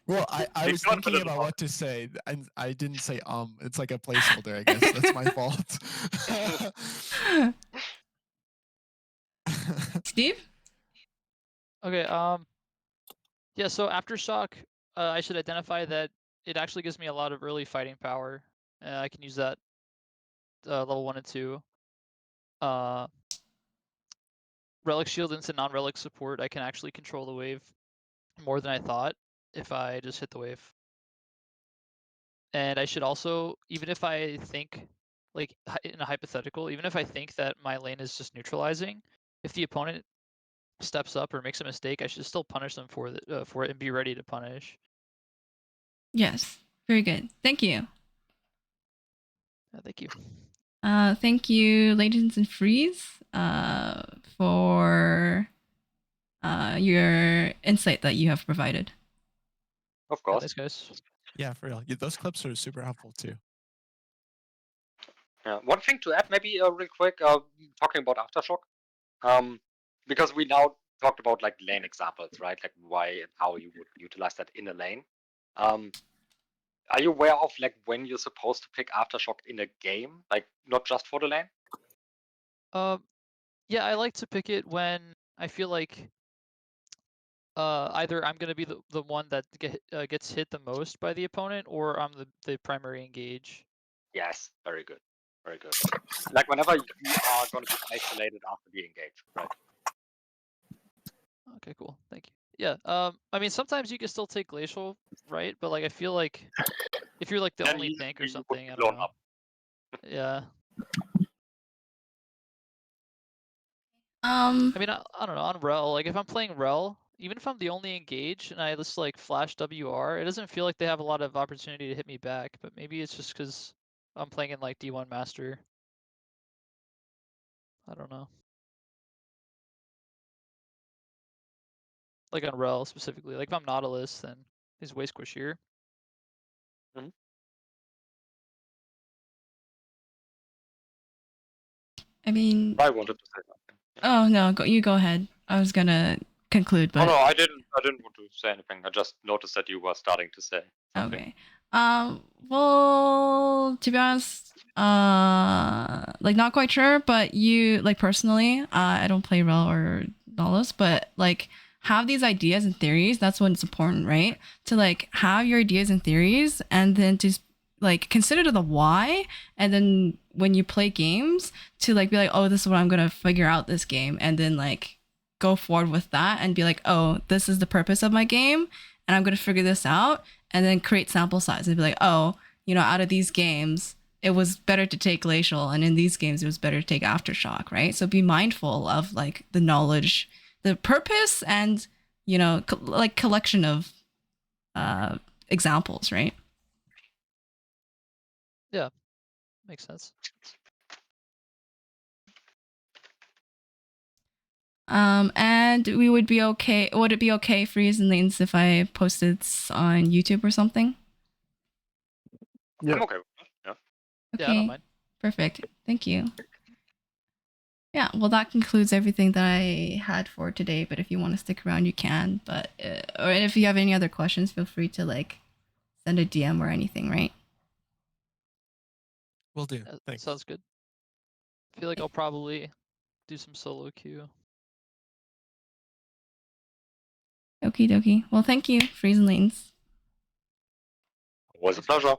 Well, I Be was thinking confident about about what to say, and I didn't say It's like a placeholder, I guess. That's my fault. Steve? Okay. Yeah. So aftershock, I should identify that it actually gives me a lot of early fighting power. I can use that level 1 and 2. Relic shield into non-relic support. I can actually control the wave more than I thought if I just hit the wave. And I should also, even if I think, like in a hypothetical, even if I think that my lane is just neutralizing, if the opponent steps up or makes a mistake, I should still punish them for it and be ready to punish. Yes. Very good. Thank you. Thank you. Thank you, Ladies and Freeze, for your insight that you have provided. Of Yeah, course. thanks, guys. Yeah, for real. Yeah, those clips are super helpful too. Yeah. One thing to add, maybe real quick, talking about aftershock, because we now talked about like lane examples, right? Like why and how you would utilize that in a lane. Are you aware of like when you're supposed to pick aftershock in a game, like not just for the lane? Yeah, I like to pick it when I feel like either I'm gonna be the one that gets hit the most by the opponent, or I'm the primary engage. Yes, very good, very good. Like whenever you are going to be isolated after the engage, right? Okay, cool. Thank you. Yeah. I mean, sometimes you can still take glacial, right? But like, I feel like if you're like the Then only usually tank or you would something, be I don't blown know. up. Yeah. Um, I mean, I don't know. On Rel, like if I'm playing Rel, even if I'm the only engage and I just like flash WR, it doesn't feel like they have a lot of opportunity to hit me back. But maybe it's just because I'm playing in like D1 Master. I don't know. Like on Rel specifically. Like if I'm Nautilus, then he's way squishier. I mean, I wanted to say something. oh no, you go ahead. I was gonna conclude, Oh but no, I didn't want to say anything. I just noticed that you were starting to say something. okay. Well, to be honest, like not quite sure, but you like personally, I don't play Rel or Nautilus, but like have these ideas and theories. That's when it's important, right? To like have your ideas and theories, and then to like consider the why, and then when you play games, to like be like, oh, this is what I'm gonna figure out this game, and then like go forward with that and be like, oh, this is the purpose of my game, and I'm gonna figure this out, and then create sample size and be like, oh, you know, out of these games, it was better to take glacial, and in these games, it was better to take aftershock, right? So be mindful of like the knowledge, the purpose, and you know, like collection of examples, right? Yeah, makes sense. And we would be okay. Would it be okay, Freeze and Lanes, if I posted on YouTube or something? Yeah. I'm okay with that. Yeah. Yeah, I don't Okay, mind. perfect. Thank you. Yeah, well, that concludes everything that I had for today. But if you want to stick around, you can. But or if you have any other questions, feel free to like send a DM or anything, right? Will do. Yeah, Thanks. sounds good. I feel like I'll probably do some solo queue. Okie dokie. Well, thank you, Freeze and Lanes. Was a pleasure.